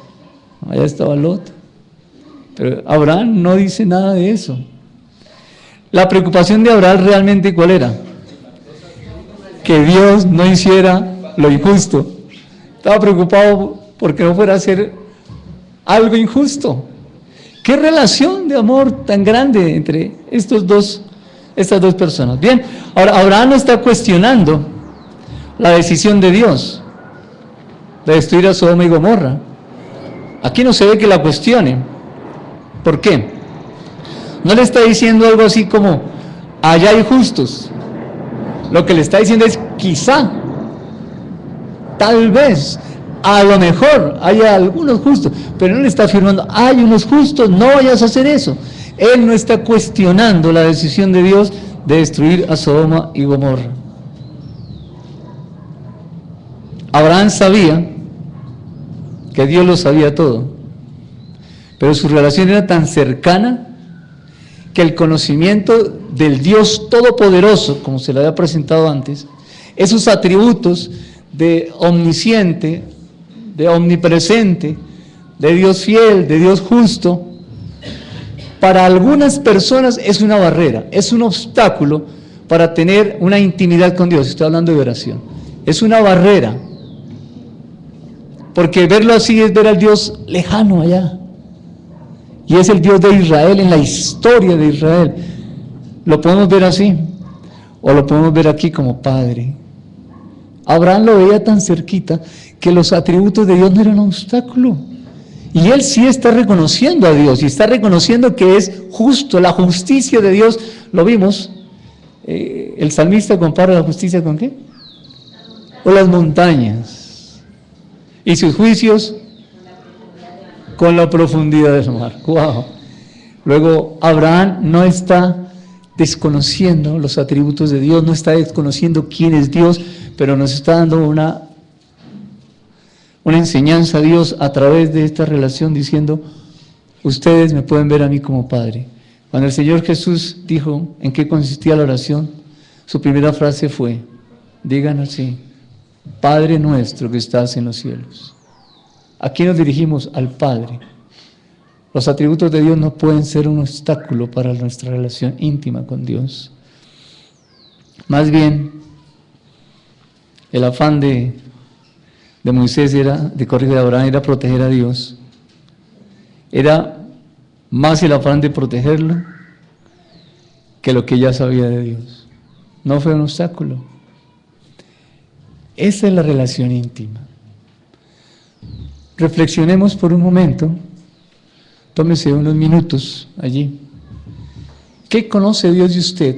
allá estaba Lot, pero Abraham no dice nada de eso. La preocupación de Abraham realmente, ¿cuál era? Que Dios no hiciera lo injusto. Estaba preocupado porque no fuera a hacer algo injusto. ¿Qué relación de amor tan grande entre estas dos personas? Bien, ahora Abraham no está cuestionando la decisión de Dios de destruir a Sodoma y Gomorra. Aquí no se ve que la cuestione. ¿Por qué? No le está diciendo algo así como, allá hay justos. Lo que le está diciendo es, quizá, tal vez, a lo mejor haya algunos justos, pero no le está afirmando, hay unos justos, no vayas a hacer eso. Él no está cuestionando la decisión de Dios de destruir a Sodoma y Gomorra. Abraham sabía que Dios lo sabía todo, pero su relación era tan cercana que el conocimiento del Dios Todopoderoso, como se le había presentado antes, esos atributos de omnisciente, de omnipresente, de Dios fiel, de Dios justo, para algunas personas es una barrera, es un obstáculo para tener una intimidad con Dios. Estoy hablando de oración. Es una barrera. Porque verlo así es ver al Dios lejano allá. Y es el Dios de Israel en la historia de Israel. Lo podemos ver así, o lo podemos ver aquí como Padre. Abraham lo veía tan cerquita que los atributos de Dios no eran un obstáculo. Y él sí está reconociendo a Dios y está reconociendo que es justo, la justicia de Dios. Lo vimos. El salmista compara la justicia ¿con qué? Con las montañas. Y sus juicios con la profundidad del mar. ¡Wow! Luego, Abraham no está desconociendo los atributos de Dios, no está desconociendo quién es Dios, pero nos está dando una enseñanza a Dios a través de esta relación, diciendo, ustedes me pueden ver a mí como Padre. Cuando el Señor Jesús dijo en qué consistía la oración, su primera frase fue, digan así, Padre nuestro que estás en los cielos. ¿A quién nos dirigimos? Al Padre. Los atributos de Dios no pueden ser un obstáculo para nuestra relación íntima con Dios. Más bien, el afán de Moisés de Abraham era proteger a Dios. Era más el afán de protegerlo que lo que ya sabía de Dios. No fue un obstáculo. Esa es la relación íntima. Reflexionemos por un momento, tómese unos minutos allí. ¿Qué conoce Dios de usted?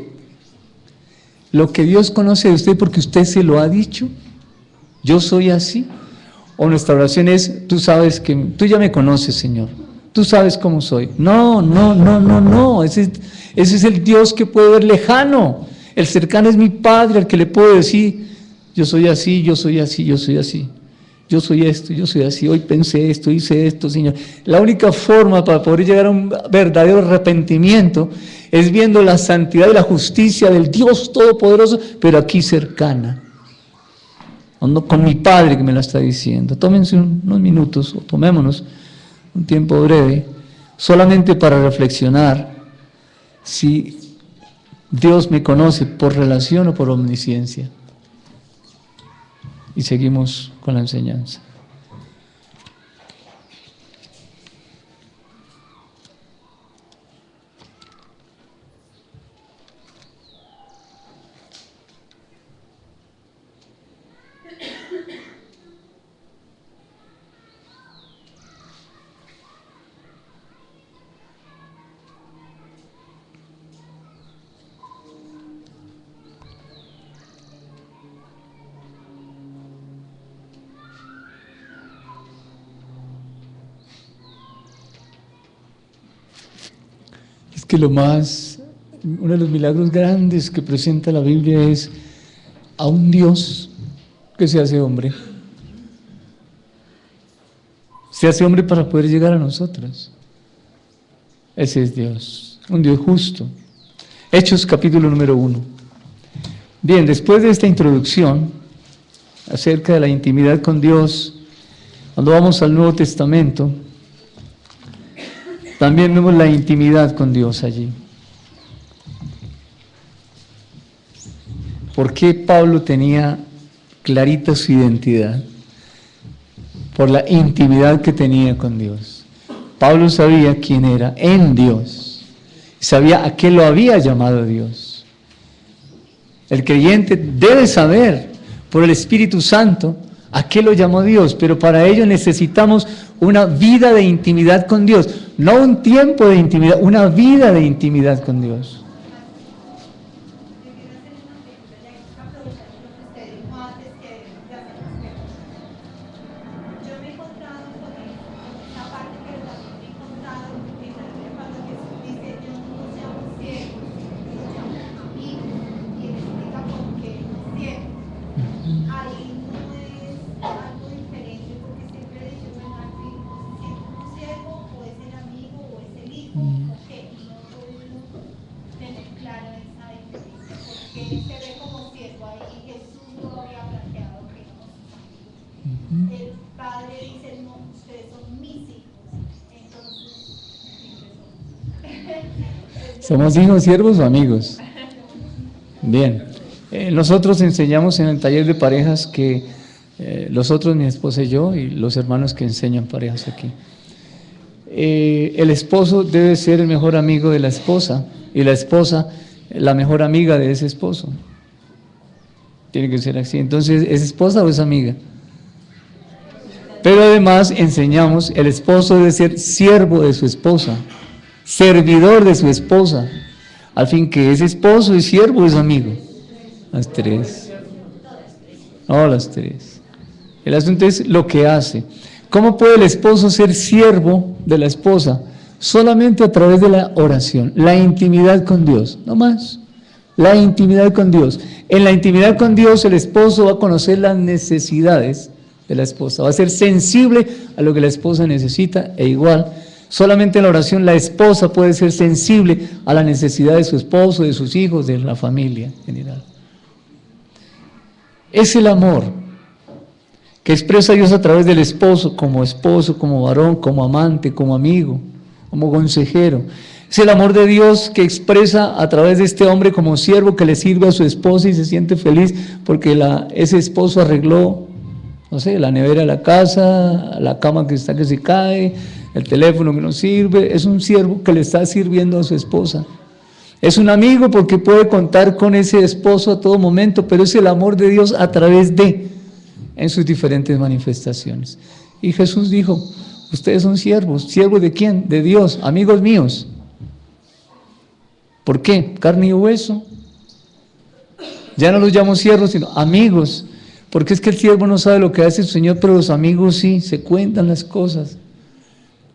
¿Lo que Dios conoce de usted porque usted se lo ha dicho? ¿Yo soy así? O nuestra oración es, tú sabes que, tú ya me conoces, Señor, tú sabes cómo soy. No, ese es el Dios que puede ver lejano. El cercano es mi Padre, al que le puedo decir, yo soy así, yo soy así, yo soy así. Yo soy esto, yo soy así, hoy pensé esto, hice esto, Señor. La única forma para poder llegar a un verdadero arrepentimiento es viendo la santidad y la justicia del Dios Todopoderoso, pero aquí cercana. Con mi Padre que me la está diciendo. Tómense unos minutos, o tomémonos un tiempo breve, solamente para reflexionar si Dios me conoce por relación o por omnisciencia. Y seguimos con la enseñanza. Que uno de los milagros grandes que presenta la Biblia es a un Dios que se hace hombre. Se hace hombre para poder llegar a nosotros. Ese es Dios, un Dios justo. Hechos capítulo número 1. Bien, después de esta introducción acerca de la intimidad con Dios, cuando vamos al Nuevo Testamento, también vemos la intimidad con Dios allí. ¿Por qué Pablo tenía clarita su identidad? Por la intimidad que tenía con Dios. Pablo sabía quién era en Dios. Sabía a qué lo había llamado Dios. El creyente debe saber por el Espíritu Santo a qué lo llamó Dios, pero para ello necesitamos una vida de intimidad con Dios. No un tiempo de intimidad, una vida de intimidad con Dios. Yo me he encontrado con esa parte, pero también me he encontrado en la Biblia cuando Jesús dice, yo no llamo ciegos, yo llamo amigos, y él explica por qué ciego. Ahí no es algo diferente, porque siempre he dicho, bueno, aquí es un ciego, o es el amigo, o es el hijo, o qué, no, ¿Somos hijos, siervos o amigos? Bien. Nosotros enseñamos en el taller de parejas que nosotros, mi esposa y yo, y los hermanos que enseñan parejas aquí, el esposo debe ser el mejor amigo de la esposa y la esposa la mejor amiga de ese esposo. Tiene que ser así. Entonces, ¿es esposa o es amiga? Pero además enseñamos, el esposo debe ser siervo de su esposa, servidor de su esposa, al fin que es esposo, es siervo, es amigo. Las tres. No, las tres. El asunto es lo que hace. ¿Cómo puede el esposo ser siervo de la esposa? Solamente a través de la oración, la intimidad con Dios, no más. La intimidad con Dios. En la intimidad con Dios el esposo va a conocer las necesidades de la esposa, va a ser sensible a lo que la esposa necesita e igual, solamente en la oración la esposa puede ser sensible a la necesidad de su esposo, de sus hijos, de la familia en general. Es el amor que expresa Dios a través del esposo, como varón, como amante, como amigo, como consejero. Es el amor de Dios que expresa a través de este hombre como siervo que le sirve a su esposa y se siente feliz porque ese esposo arregló, no sé, la nevera de la casa, la cama que se cae, el teléfono que no sirve. Es un siervo que le está sirviendo a su esposa. Es un amigo porque puede contar con ese esposo a todo momento, pero es el amor de Dios a través en sus diferentes manifestaciones. Y Jesús dijo, ustedes son siervos. ¿Siervos de quién? De Dios, amigos míos. ¿Por qué? Carne y hueso. Ya no los llamo siervos, sino amigos. Porque es que el siervo no sabe lo que hace su Señor, pero los amigos sí, se cuentan las cosas.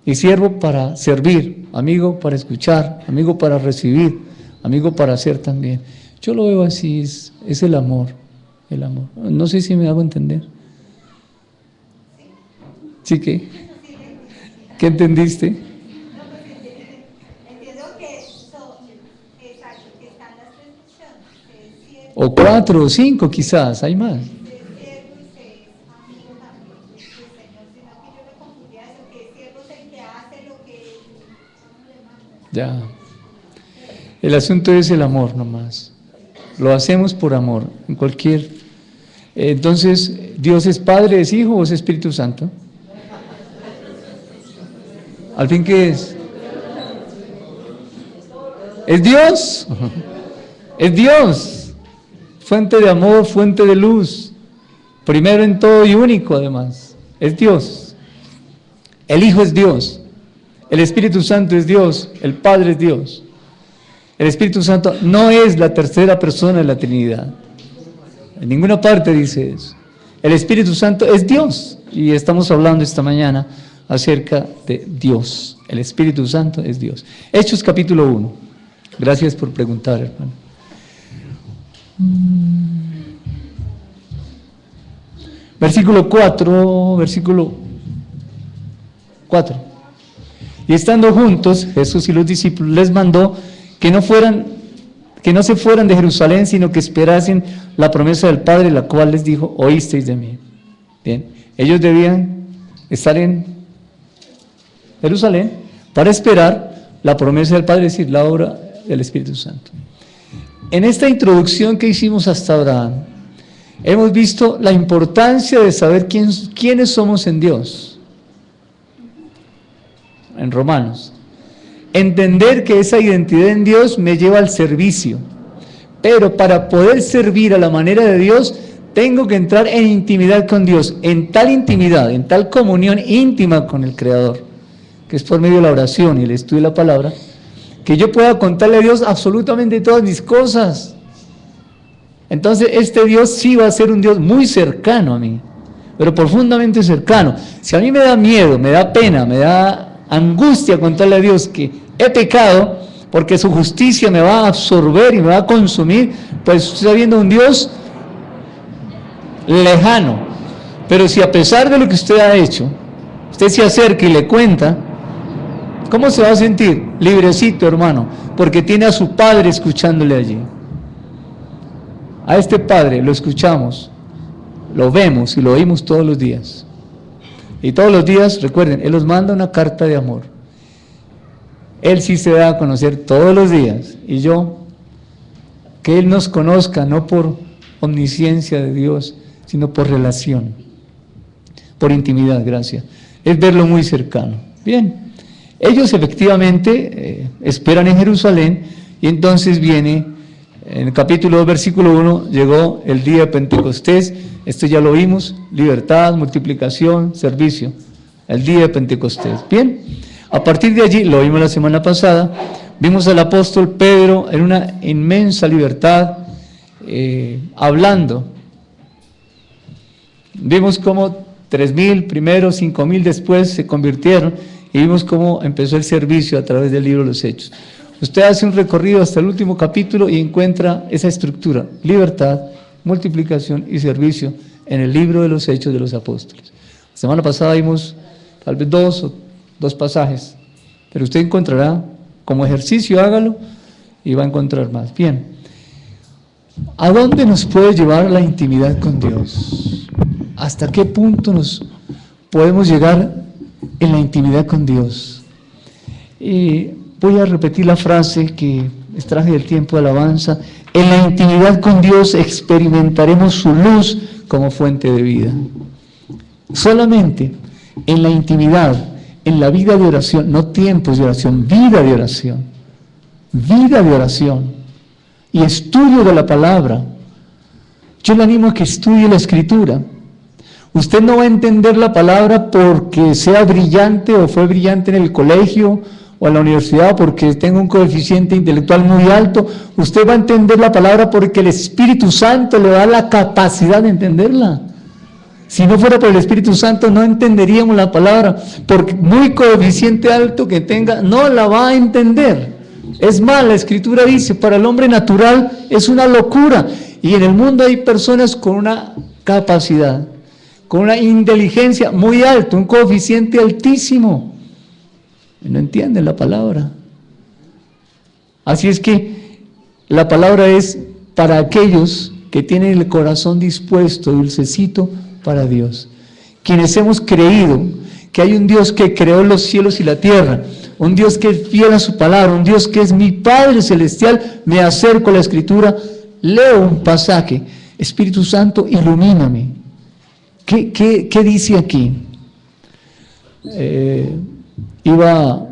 Y siervo para servir, amigo para escuchar, amigo para recibir, amigo para hacer también. Yo lo veo así, es el amor, el amor. No sé si me hago entender. ¿Sí qué? ¿Qué entendiste? Entiendo que exacto, que están las tres funciones. O 4 o 5 quizás, hay más. Ya. El asunto es el amor nomás. Lo hacemos por amor, en cualquier. Entonces, ¿Dios es Padre, es Hijo o es Espíritu Santo? ¿Al fin qué es? ¿Es Dios? Es Dios. Fuente de amor, fuente de luz. Primero en todo y único además. Es Dios. El Hijo es Dios. El Espíritu Santo es Dios. El Padre es Dios. El Espíritu Santo no es la tercera persona de la Trinidad. En ninguna parte dice eso. El Espíritu Santo es Dios. Y estamos hablando esta mañana acerca de Dios. El Espíritu Santo es Dios. Hechos capítulo 1. Gracias por preguntar, hermano. Versículo 4. Y estando juntos, Jesús y los discípulos les mandó que no se fueran de Jerusalén, sino que esperasen la promesa del Padre, la cual les dijo, oísteis de mí. Bien, ellos debían estar en Jerusalén para esperar la promesa del Padre, es decir, la obra del Espíritu Santo. En esta introducción que hicimos hasta ahora, hemos visto la importancia de saber quiénes somos en Dios. En Romanos. Entender que esa identidad en Dios me lleva al servicio. Pero para poder servir a la manera de Dios, tengo que entrar en intimidad con Dios. En tal intimidad, en tal comunión íntima con el Creador, que es por medio de la oración y el estudio de la palabra, que yo pueda contarle a Dios absolutamente todas mis cosas. Entonces este Dios sí va a ser un Dios muy cercano a mí, pero profundamente cercano. Si a mí me da miedo, me da pena, me da angustia contarle a Dios que he pecado, porque su justicia me va a absorber y me va a consumir, pues está viendo un Dios lejano. Pero si a pesar de lo que usted ha hecho, usted se acerca y le cuenta, ¿cómo se va a sentir? Librecito, hermano, porque tiene a su Padre escuchándole allí. A este Padre lo escuchamos, lo vemos y lo oímos todos los días. Y todos los días, recuerden, Él nos manda una carta de amor. Él sí se da a conocer todos los días. Y yo, que Él nos conozca, no por omnisciencia de Dios, sino por relación, por intimidad, gracias. Es verlo muy cercano. Bien, ellos efectivamente esperan en Jerusalén, y entonces viene, en el capítulo 2, versículo 1, llegó el día de Pentecostés. Esto ya lo vimos: libertad, multiplicación, servicio. El día de Pentecostés. Bien, a partir de allí, lo vimos la semana pasada, vimos al apóstol Pedro en una inmensa libertad, hablando. Vimos cómo 3,000 primero, 5,000 después se convirtieron, y vimos cómo empezó el servicio a través del libro de los Hechos. Usted hace un recorrido hasta el último capítulo y encuentra esa estructura: libertad, multiplicación y servicio en el libro de los Hechos de los Apóstoles. La semana pasada vimos tal vez dos pasajes, pero usted encontrará, como ejercicio, hágalo y va a encontrar más. Bien, ¿a dónde nos puede llevar la intimidad con Dios? ¿Hasta qué punto nos podemos llegar en la intimidad con Dios? Y voy a repetir la frase que extraje del tiempo de alabanza: en la intimidad con Dios experimentaremos su luz como fuente de vida. Solamente en la intimidad, en la vida de oración, no tiempos de oración, vida de oración y estudio de la palabra. Yo le animo a que estudie la Escritura. Usted no va a entender la palabra porque sea brillante o fue brillante en el colegio o en la universidad, porque tenga un coeficiente intelectual muy alto. Usted va a entender la palabra porque el Espíritu Santo le da la capacidad de entenderla. Si no fuera por el Espíritu Santo, no entenderíamos la palabra, porque muy coeficiente alto que tenga, no la va a entender. Es más, la Escritura dice: para el hombre natural es una locura, y en el mundo hay personas con una capacidad, con una inteligencia muy alta, un coeficiente altísimo, y no entienden la palabra. Así es que la palabra es para aquellos que tienen el corazón dispuesto, dulcecito, para Dios, quienes hemos creído que hay un Dios que creó los cielos y la tierra, un Dios que es fiel a su palabra, un Dios que es mi Padre Celestial. Me acerco a la Escritura, leo un pasaje: Espíritu Santo, ilumíname. ¿Qué dice aquí? Iba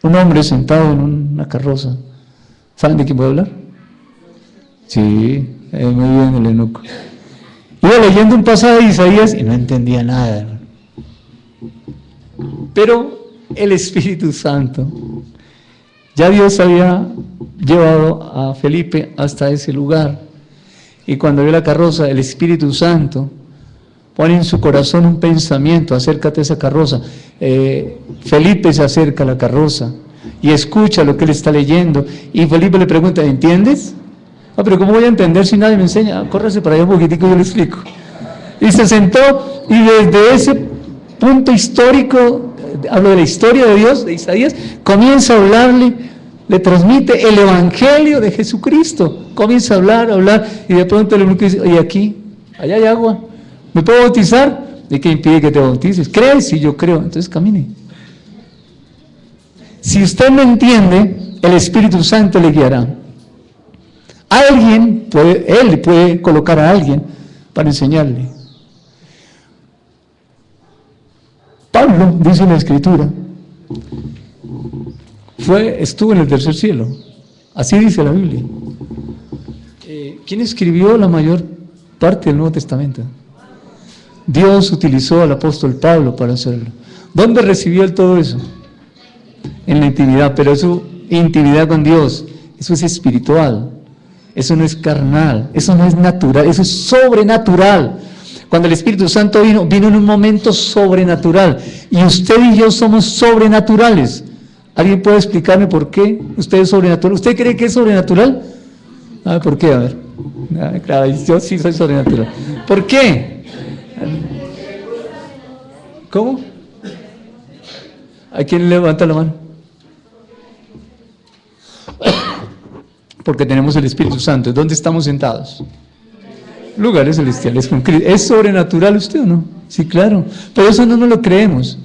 un hombre sentado en una carroza. ¿Saben de quién voy a hablar? Sí, muy bien, el eunuco. Iba leyendo un pasaje de Isaías y no entendía nada. Pero el Espíritu Santo, ya Dios había llevado a Felipe hasta ese lugar. Y cuando vio la carroza, el Espíritu Santo pone en su corazón un pensamiento: acércate a esa carroza. Felipe se acerca a la carroza y escucha lo que él está leyendo. Y Felipe le pregunta: ¿entiendes? Ah, pero ¿cómo voy a entender si nadie me enseña? Córrase para allá un poquitico y yo le explico. Y se sentó, y desde ese punto histórico, hablo de la historia de Dios, de Isaías, comienza a hablarle, le transmite el Evangelio de Jesucristo. Comienza a hablar, y de pronto el eunuco dice: oye, aquí, allá hay agua, ¿me puedo bautizar? ¿Y qué impide que te bautices? ¿Crees? Sí, yo creo. Entonces camine. Si usted no entiende, el Espíritu Santo le guiará. Él puede colocar a alguien para enseñarle. Pablo, dice en la Escritura, estuvo en el tercer cielo. Así dice la Biblia. ¿Quién escribió la mayor parte del Nuevo Testamento? Dios utilizó al apóstol Pablo para hacerlo. ¿Dónde recibió él todo eso? En la intimidad, pero eso, intimidad con Dios, eso es espiritual. Eso no es carnal, eso no es natural, eso es sobrenatural. Cuando el Espíritu Santo vino en un momento sobrenatural, y usted y yo somos sobrenaturales. ¿Alguien puede explicarme por qué usted es sobrenatural? ¿Usted cree que es sobrenatural? ¿Por qué? A ver. Claro, yo sí soy sobrenatural. ¿Por qué? ¿Cómo? ¿A quién levanta la mano? Porque tenemos el Espíritu Santo. ¿Dónde estamos sentados? Lugares celestiales con Cristo. ¿Es sobrenatural usted o no? Sí, claro. Pero eso no nos lo creemos.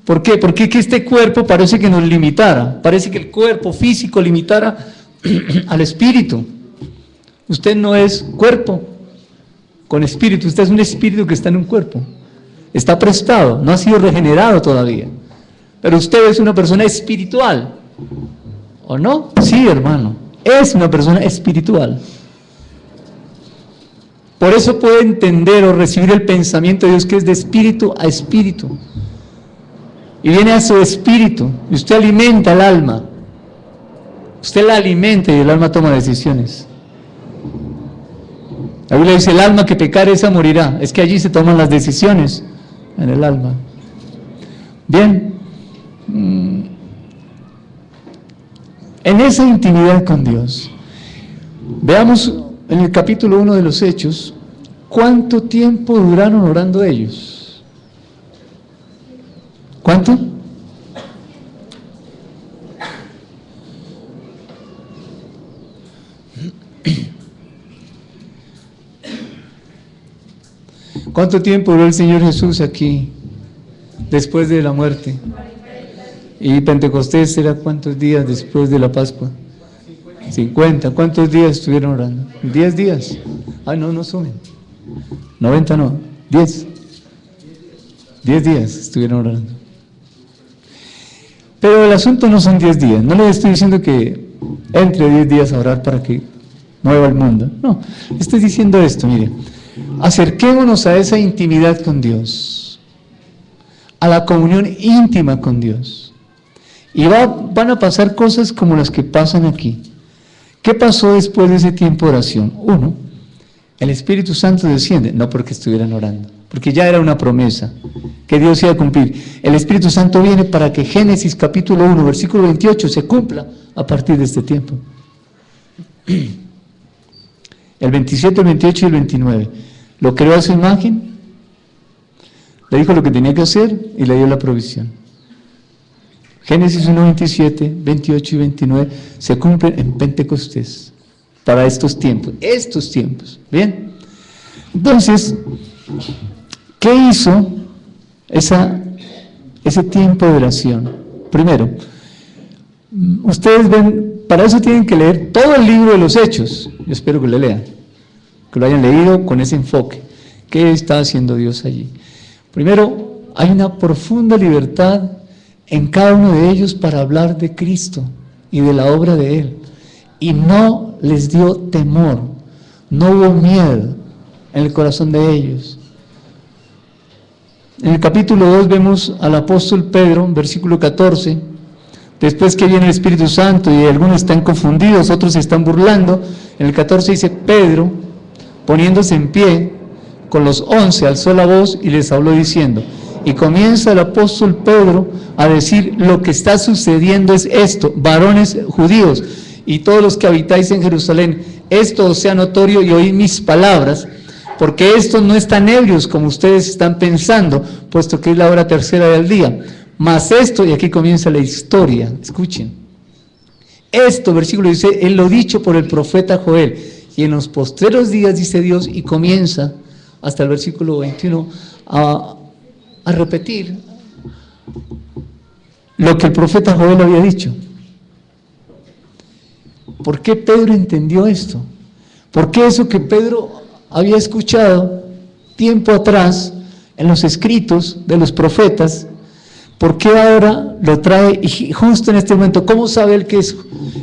¿Por qué? Porque que este cuerpo parece que nos limitara, parece que el cuerpo físico limitara al espíritu. Usted no es cuerpo con espíritu, usted es un espíritu que está en un cuerpo. Está prestado, no ha sido regenerado todavía. Pero usted es una persona espiritual, ¿o no? Sí, hermano, es una persona espiritual. Por eso puede entender o recibir el pensamiento de Dios, que es de espíritu a espíritu. Y viene a su espíritu, y usted alimenta al alma. Usted la alimenta y el alma toma decisiones. La Biblia dice, el alma que pecare esa morirá. Es que allí se toman las decisiones, en el alma. Bien. En esa intimidad con Dios, veamos en el capítulo 1 de los Hechos, ¿cuánto tiempo duraron orando ellos? ¿Cuánto? ¿Cuánto tiempo duró el Señor Jesús aquí, después de la muerte? ¿Y Pentecostés era cuántos días después de la Pascua? 50. ¿Cuántos días estuvieron orando? 10 días. Ay, no sumen. 90 no, 10. 10 días estuvieron orando. Pero el asunto no son 10 días. No les estoy diciendo que entre 10 días a orar para que mueva el mundo. No, estoy diciendo esto, mire. Acerquémonos a esa intimidad con Dios, a la comunión íntima con Dios. Y van a pasar cosas como las que pasan aquí. ¿Qué pasó después de ese tiempo de oración? 1, el Espíritu Santo desciende, no porque estuvieran orando, porque ya era una promesa que Dios iba a cumplir. El Espíritu Santo viene para que Génesis capítulo 1, versículo 28 se cumpla a partir de este tiempo. El 27, el 28 y el 29. Lo creó a su imagen, le dijo lo que tenía que hacer y le dio la provisión. Génesis 1, 27, 28 y 29 se cumplen en Pentecostés para estos tiempos. ¿Bien? Entonces, ¿qué hizo ese tiempo de oración? Primero, ustedes ven, para eso tienen que leer todo el libro de los Hechos. Yo espero que lo lean, que lo hayan leído con ese enfoque. ¿Qué está haciendo Dios allí? Primero, hay una profunda libertad en cada uno de ellos para hablar de Cristo y de la obra de Él. Y no les dio temor, no hubo miedo en el corazón de ellos. En el capítulo 2 vemos al apóstol Pedro, versículo 14, después que viene el Espíritu Santo y algunos están confundidos, otros se están burlando. En el 14 dice, Pedro, poniéndose en pie, con los 11 alzó la voz y les habló diciendo, y comienza el apóstol Pedro a decir, lo que está sucediendo es esto, varones judíos, y todos los que habitáis en Jerusalén, esto os sea notorio y oíd mis palabras, porque estos no están ebrios como ustedes están pensando, puesto que es la hora tercera del día. Mas esto, y aquí comienza la historia, escuchen. Esto, versículo dice, es lo dicho por el profeta Joel, y en los postreros días, dice Dios, y comienza hasta el versículo 21 a repetir lo que el profeta Joel había dicho. ¿Por qué Pedro entendió esto? ¿Por qué eso que Pedro había escuchado tiempo atrás en los escritos de los profetas, por qué ahora lo trae y justo en este momento? ¿Cómo sabe él que es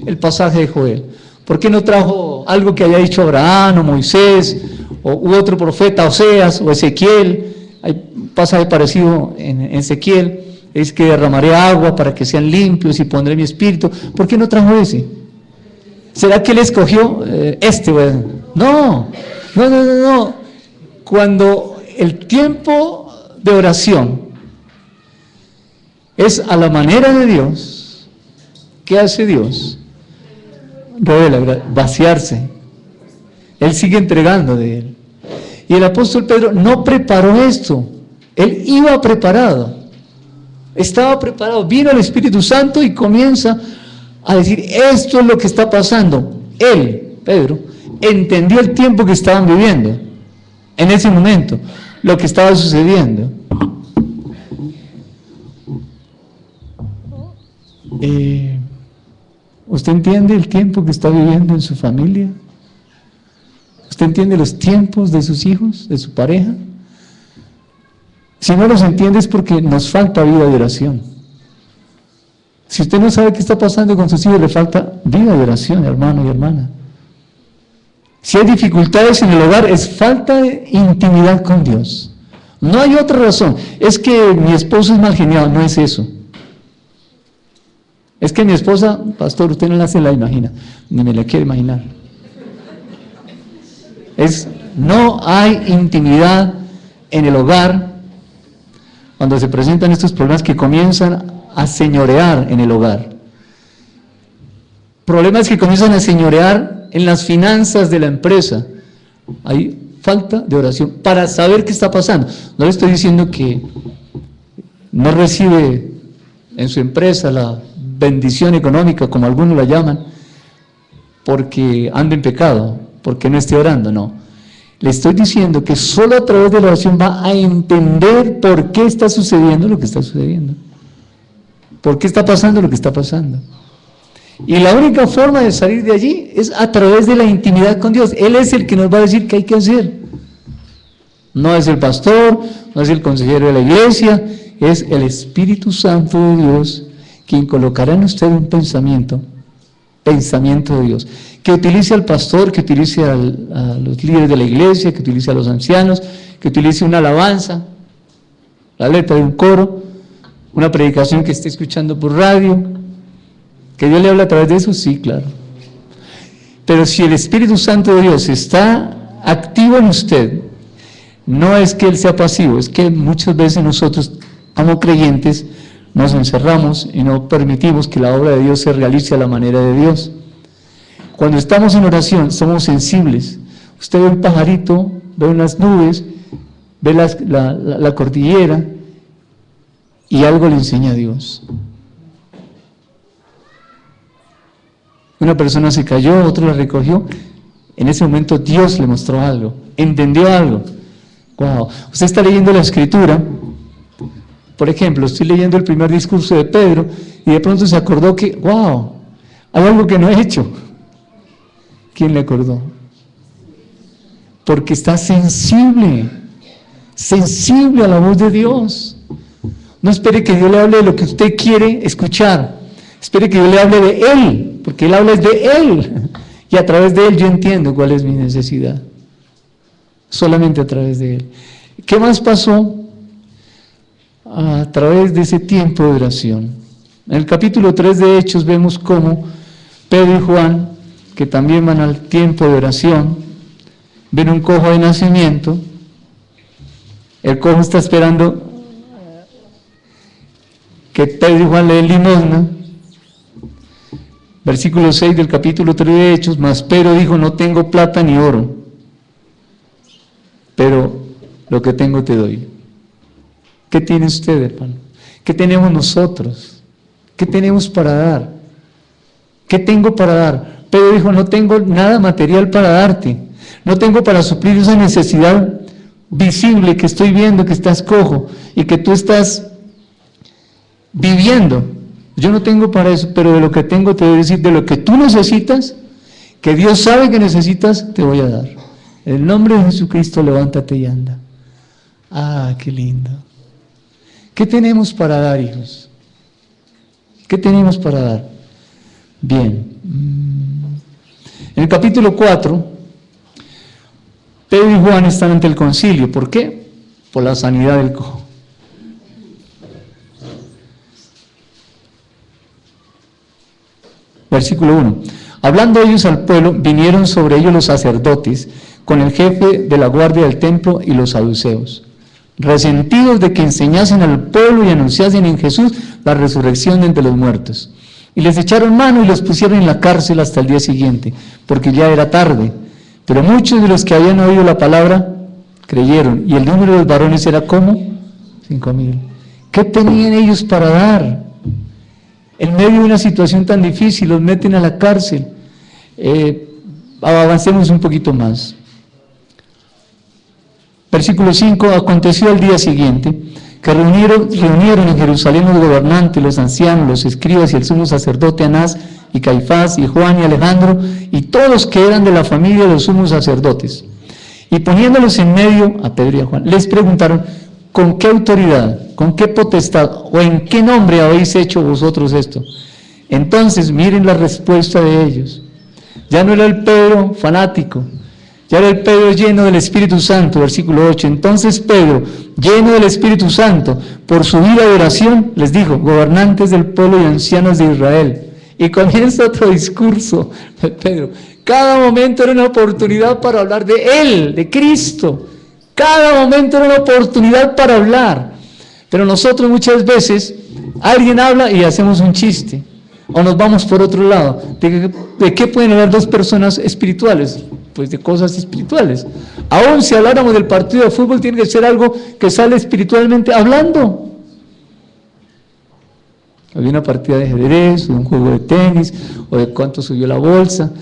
el pasaje de Joel? ¿Por qué no trajo algo que haya dicho Abraham o Moisés u otro profeta, Oseas o Ezequiel? Hay un pasaje parecido en Ezequiel, es que derramaré agua para que sean limpios y pondré mi espíritu. ¿Por qué no trajo ese? ¿Será que él escogió No. Cuando el tiempo de oración es a la manera de Dios, ¿qué hace Dios? Revela, vaciarse. Él sigue entregando de él. Y el apóstol Pedro no preparó esto, él iba preparado, estaba preparado, vino el Espíritu Santo y comienza a decir, esto es lo que está pasando. Él, Pedro, entendió el tiempo que estaban viviendo, en ese momento, lo que estaba sucediendo. ¿Usted entiende el tiempo que está viviendo en su familia? ¿Usted entiende los tiempos de sus hijos, de su pareja? Si no los entiende es porque nos falta vida de oración. Si usted no sabe qué está pasando con sus hijos, le falta vida de oración, hermano y hermana. Si hay dificultades en el hogar, es falta de intimidad con Dios. No hay otra razón. Es que mi esposo es mal geniado, no es eso. Es que mi esposa, pastor, usted no se la imagina, ni me la quiere imaginar. No hay intimidad en el hogar cuando se presentan estos problemas que comienzan a señorear en el hogar. Problemas que comienzan a señorear en las finanzas de la empresa. Hay falta de oración para saber qué está pasando. No le estoy diciendo que no recibe en su empresa la bendición económica, como algunos la llaman, porque anda en pecado, porque no esté orando, no. Le estoy diciendo que solo a través de la oración va a entender por qué está sucediendo lo que está sucediendo. ¿Por qué está pasando lo que está pasando? Y la única forma de salir de allí es a través de la intimidad con Dios. Él es el que nos va a decir qué hay que hacer. No es el pastor, no es el consejero de la iglesia, es el Espíritu Santo de Dios quien colocará en usted un pensamiento de Dios. Que utilice al pastor, que utilice a los líderes de la iglesia, que utilice a los ancianos, que utilice una alabanza, la letra de un coro, una predicación que esté escuchando por radio. ¿Que Dios le habla a través de eso? Sí, claro. Pero si el Espíritu Santo de Dios está activo en usted, no es que Él sea pasivo, es que muchas veces nosotros, como creyentes, nos encerramos y no permitimos que la obra de Dios se realice a la manera de Dios. Cuando estamos en oración, somos sensibles. Usted ve un pajarito, ve unas nubes, ve la cordillera y algo le enseña a Dios. Una persona se cayó, otro la recogió. En ese momento Dios le mostró algo, entendió algo. Wow. Usted está leyendo la Escritura. Por ejemplo, estoy leyendo el primer discurso de Pedro y de pronto se acordó que, wow, hay algo que no he hecho. ¿Quién le acordó? Porque está sensible a la voz de Dios. No espere que Dios le hable de lo que usted quiere escuchar. Espere que Dios le hable de Él, porque Él habla es de Él. Y a través de Él yo entiendo cuál es mi necesidad. Solamente a través de Él. ¿Qué más pasó a través de ese tiempo de oración? En el capítulo 3 de Hechos vemos cómo Pedro y Juan, que también van al tiempo de oración, ven un cojo de nacimiento. El cojo está esperando que Pedro y Juan le den limosna. Versículo 6 del capítulo 3 de Hechos, mas Pedro dijo, no tengo plata ni oro, pero lo que tengo te doy. ¿Qué tiene usted, hermano? ¿Qué tenemos nosotros? ¿Qué tenemos para dar? ¿Qué tengo para dar? Pedro dijo, no tengo nada material para darte, no tengo para suplir esa necesidad visible que estoy viendo, que estás cojo y que tú estás viviendo. Yo no tengo para eso, pero de lo que tengo te voy a decir, de lo que tú necesitas, que Dios sabe que necesitas, te voy a dar. En el nombre de Jesucristo, levántate y anda. Ah, qué lindo. ¿Qué tenemos para dar, hijos? ¿Qué tenemos para dar? Bien. En el capítulo 4, Pedro y Juan están ante el concilio. ¿Por qué? Por la sanidad del cojo. Versículo 1. Hablando ellos al pueblo, vinieron sobre ellos los sacerdotes, con el jefe de la guardia del templo y los saduceos, resentidos de que enseñasen al pueblo y anunciasen en Jesús la resurrección de entre los muertos. Y les echaron mano y los pusieron en la cárcel hasta el día siguiente, porque ya era tarde. Pero muchos de los que habían oído la palabra creyeron, y el número de los varones era como 5,000. ¿Qué tenían ellos para dar? En medio de una situación tan difícil, los meten a la cárcel. Avancemos un poquito más. Versículo 5, aconteció al día siguiente que reunieron en Jerusalén los gobernantes, los ancianos, los escribas y el sumo sacerdote Anás y Caifás y Juan y Alejandro y todos que eran de la familia de los sumos sacerdotes. Y poniéndolos en medio, a Pedro y a Juan, les preguntaron, ¿con qué autoridad, con qué potestad o en qué nombre habéis hecho vosotros esto? Entonces miren la respuesta de ellos. Ya no era el Pedro fanático, ya era el Pedro lleno del Espíritu Santo, versículo 8. Entonces Pedro, lleno del Espíritu Santo, por su vida de oración, les dijo, gobernantes del pueblo y ancianos de Israel. Y comienza otro discurso de Pedro. Cada momento era una oportunidad para hablar de Él, de Cristo. Cada momento era una oportunidad para hablar. Pero nosotros muchas veces, alguien habla y hacemos un chiste. O nos vamos por otro lado. ¿De qué pueden hablar dos personas espirituales? Pues de cosas espirituales. Aún si habláramos del partido de fútbol, tiene que ser algo que sale espiritualmente hablando. Había una partida de ajedrez, o un juego de tenis, o de cuánto subió la bolsa.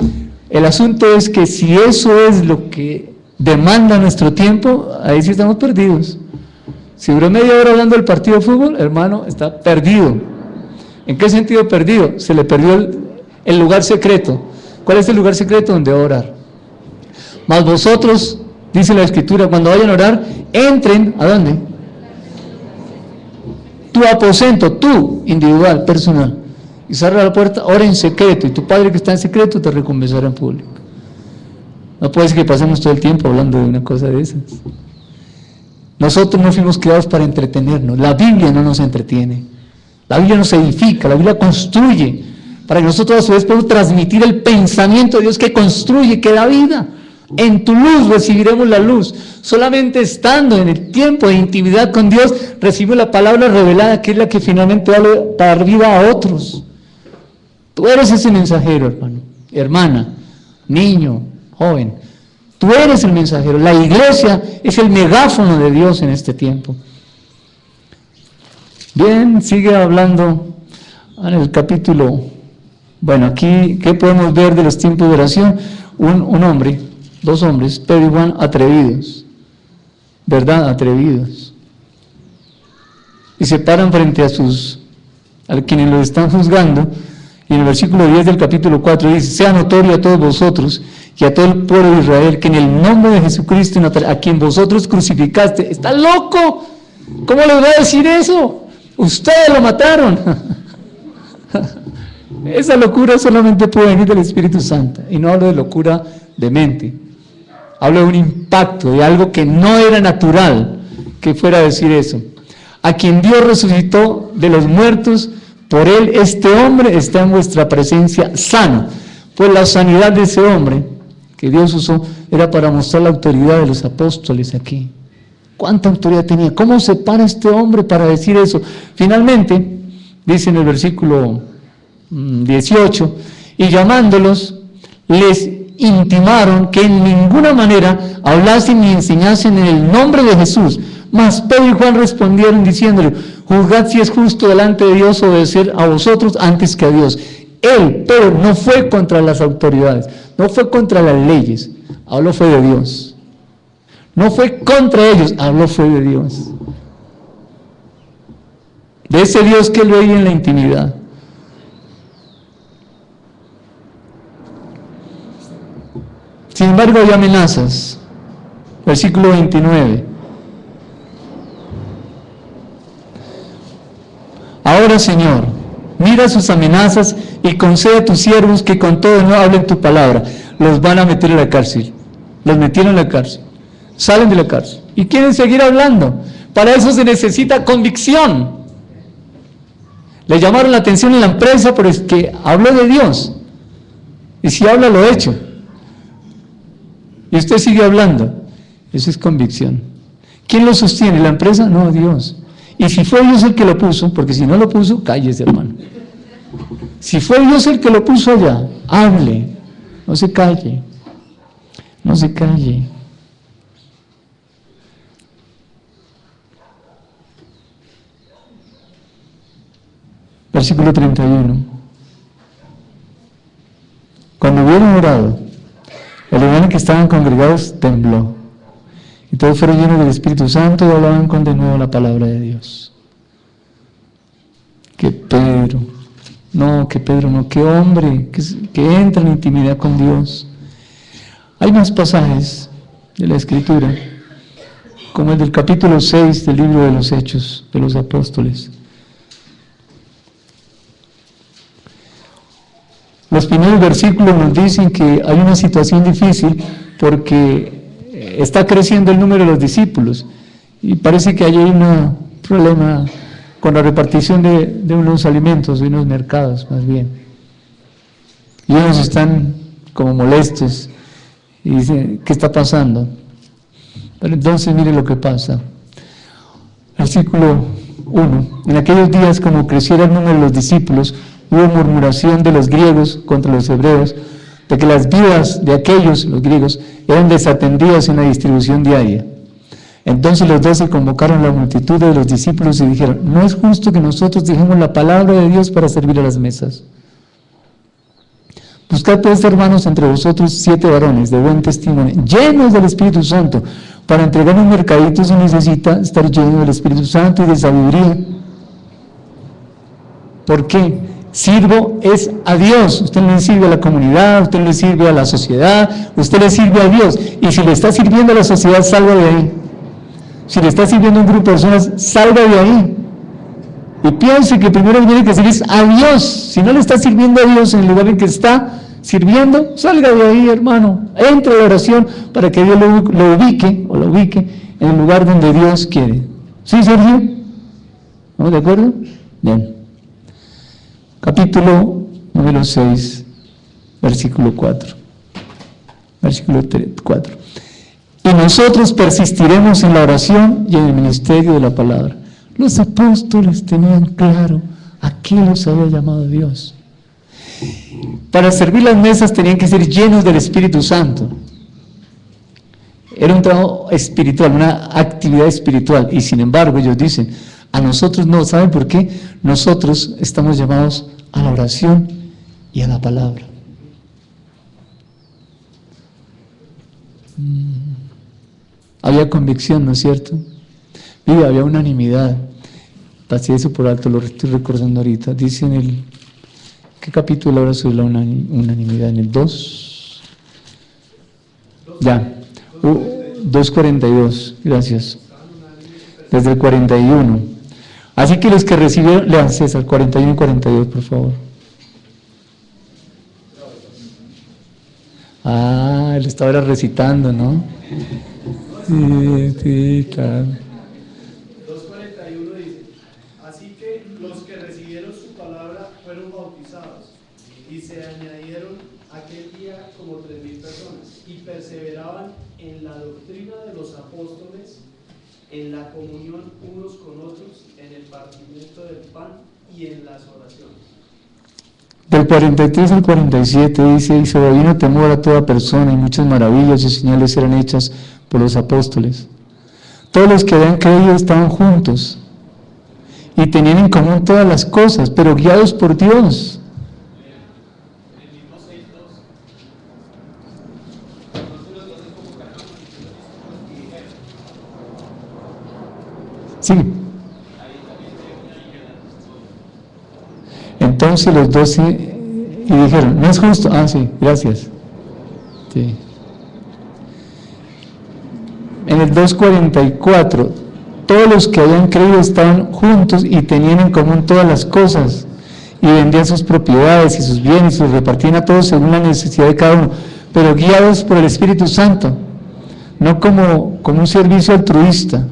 El asunto es que si eso es lo que demanda nuestro tiempo, ahí sí estamos perdidos. Si duró media hora hablando del partido de fútbol, hermano, está perdido. ¿En qué sentido perdido? Se le perdió el lugar secreto. ¿Cuál es el lugar secreto? Donde va a orar. Mas vosotros, dice la Escritura, cuando vayan a orar, entren, ¿a dónde? Tu aposento, tú, individual, personal, y cierra la puerta, ora en secreto, y tu Padre que está en secreto te recompensará en público. No puede ser que pasemos todo el tiempo hablando de una cosa de esas. Nosotros no fuimos creados para entretenernos, la Biblia no nos entretiene, la Biblia nos edifica, la Biblia construye, para que nosotros a su vez podamos transmitir el pensamiento de Dios que construye, que da vida. En tu luz recibiremos la luz. Solamente estando en el tiempo de intimidad con Dios, recibimos la palabra revelada, que es la que finalmente va a dar vida a otros. Tú eres ese mensajero, hermano, hermana, niño, joven. Tú eres el mensajero. La iglesia es el megáfono de Dios en este tiempo. Bien, sigue hablando en el capítulo. Bueno, aquí, ¿qué podemos ver de los tiempos de oración? Un hombre, dos hombres, Pedro y Juan, atrevidos, ¿verdad? Atrevidos. Y se paran frente a quienes los están juzgando, y en el versículo 10 del capítulo 4 dice, sea notorio a todos vosotros y a todo el pueblo de Israel, que en el nombre de Jesucristo, a quien vosotros crucificaste, ¿está loco? ¿Cómo les va a decir eso? Ustedes lo mataron. Esa locura solamente puede venir del Espíritu Santo, y no hablo de locura de mente. Hablo de un impacto, de algo que no era natural que fuera a decir eso. A quien Dios resucitó de los muertos, por él este hombre está en vuestra presencia sano. Pues la sanidad de ese hombre que Dios usó era para mostrar la autoridad de los apóstoles aquí. ¿Cuánta autoridad tenía? ¿Cómo se para este hombre para decir eso? Finalmente, dice en el versículo 18, y llamándolos, les intimaron que en ninguna manera hablasen ni enseñasen en el nombre de Jesús. Mas Pedro y Juan respondieron diciéndole, juzgad si es justo delante de Dios obedecer a vosotros antes que a Dios. Él, Pedro, no fue contra las autoridades, no fue contra las leyes, habló fue de Dios. No fue contra ellos, habló fue de Dios. De ese Dios que él veía en la intimidad. Sin embargo, hay amenazas. Versículo 29. Ahora, Señor, mira sus amenazas y concede a tus siervos que con todo no hablen tu palabra. Los van a meter en la cárcel. Los metieron en la cárcel. Salen de la cárcel. Y quieren seguir hablando. Para eso se necesita convicción. Le llamaron la atención en la empresa, pero es que habló de Dios. Y si habla lo hecho. Y usted sigue hablando, eso es convicción. ¿Quién lo sostiene? ¿La empresa? No, Dios. Y si fue Dios el que lo puso, porque si no lo puso, cállese, hermano. Si fue Dios el que lo puso allá, hable, no se calle, no se calle. Versículo 31. Cuando hubieron orado, el hermano que estaban congregados tembló. Y todos fueron llenos del Espíritu Santo y hablaban con denuedo la palabra de Dios. Que Pedro no, que hombre, que entra en intimidad con Dios. Hay más pasajes de la Escritura, como el del capítulo 6 del libro de los Hechos de los Apóstoles. Los primeros versículos nos dicen que hay una situación difícil porque está creciendo el número de los discípulos y parece que hay un problema con la repartición de unos alimentos, de unos mercados más bien. Y unos están como molestos y dicen, ¿qué está pasando? Pero entonces mire lo que pasa. Versículo 1. En aquellos días, como creciera el número de los discípulos, hubo murmuración de los griegos contra los hebreos, de que las vidas de aquellos, los griegos, eran desatendidas en la distribución diaria. Entonces los 12 convocaron a la multitud de los discípulos y dijeron, no es justo que nosotros dejemos la palabra de Dios para servir a las mesas. Buscad pues, hermanos, entre vosotros 7 varones de buen testimonio, llenos del Espíritu Santo, para entregar un mercadito se necesita estar lleno del Espíritu Santo y de sabiduría. ¿Por qué? Sirvo es a Dios. Usted no le sirve a la comunidad, usted no le sirve a la sociedad, usted le sirve a Dios. Y si le está sirviendo a la sociedad, salga de ahí. Si le está sirviendo a un grupo de personas, salga de ahí. Y piense que primero tiene que servir a Dios. Si no le está sirviendo a Dios en el lugar en que está sirviendo, salga de ahí, hermano. Entre a la oración para que Dios lo ubique en el lugar donde Dios quiere. ¿Sí, Sergio? ¿Estamos de acuerdo? Bien. Capítulo número 6, versículo 4. Versículo 4. Y nosotros persistiremos en la oración y en el ministerio de la palabra. Los apóstoles tenían claro a qué los había llamado Dios. Para servir las mesas tenían que ser llenos del Espíritu Santo. Era un trabajo espiritual, una actividad espiritual. Y sin embargo ellos dicen, a nosotros no. ¿Saben por qué? Nosotros estamos llamados a la oración y a la palabra. Había convicción, ¿no es cierto? Mira, había unanimidad. Pasé eso por alto, lo estoy recordando ahorita. Dice en el... ¿Qué capítulo habla sobre la unanimidad? ¿En el 2? Ya. 2:42. Gracias. Desde el 41. Así que los que recibieron... Lean, César, 41 y 42, por favor. Ah, él estaba recitando, ¿no? Sí, claro. 2:41 dice, así que los que recibieron su palabra fueron bautizados, y se añadieron aquel día como 3,000 personas, y perseveraban en la doctrina de los apóstoles, en la comunión unos con otros, en el partimiento del pan y en las oraciones. Del 43 al 47 dice, y sobrevino temor a toda persona, y muchas maravillas y señales eran hechas por los apóstoles. Todos los que habían creído estaban juntos y tenían en común todas las cosas, pero guiados por Dios. Sí. Entonces los 12 y dijeron, no es justo. Ah, sí, gracias. Sí. En el 2:44, todos los que habían creído estaban juntos y tenían en común todas las cosas, y vendían sus propiedades y sus bienes y los repartían a todos según la necesidad de cada uno, pero guiados por el Espíritu Santo, no como un servicio altruista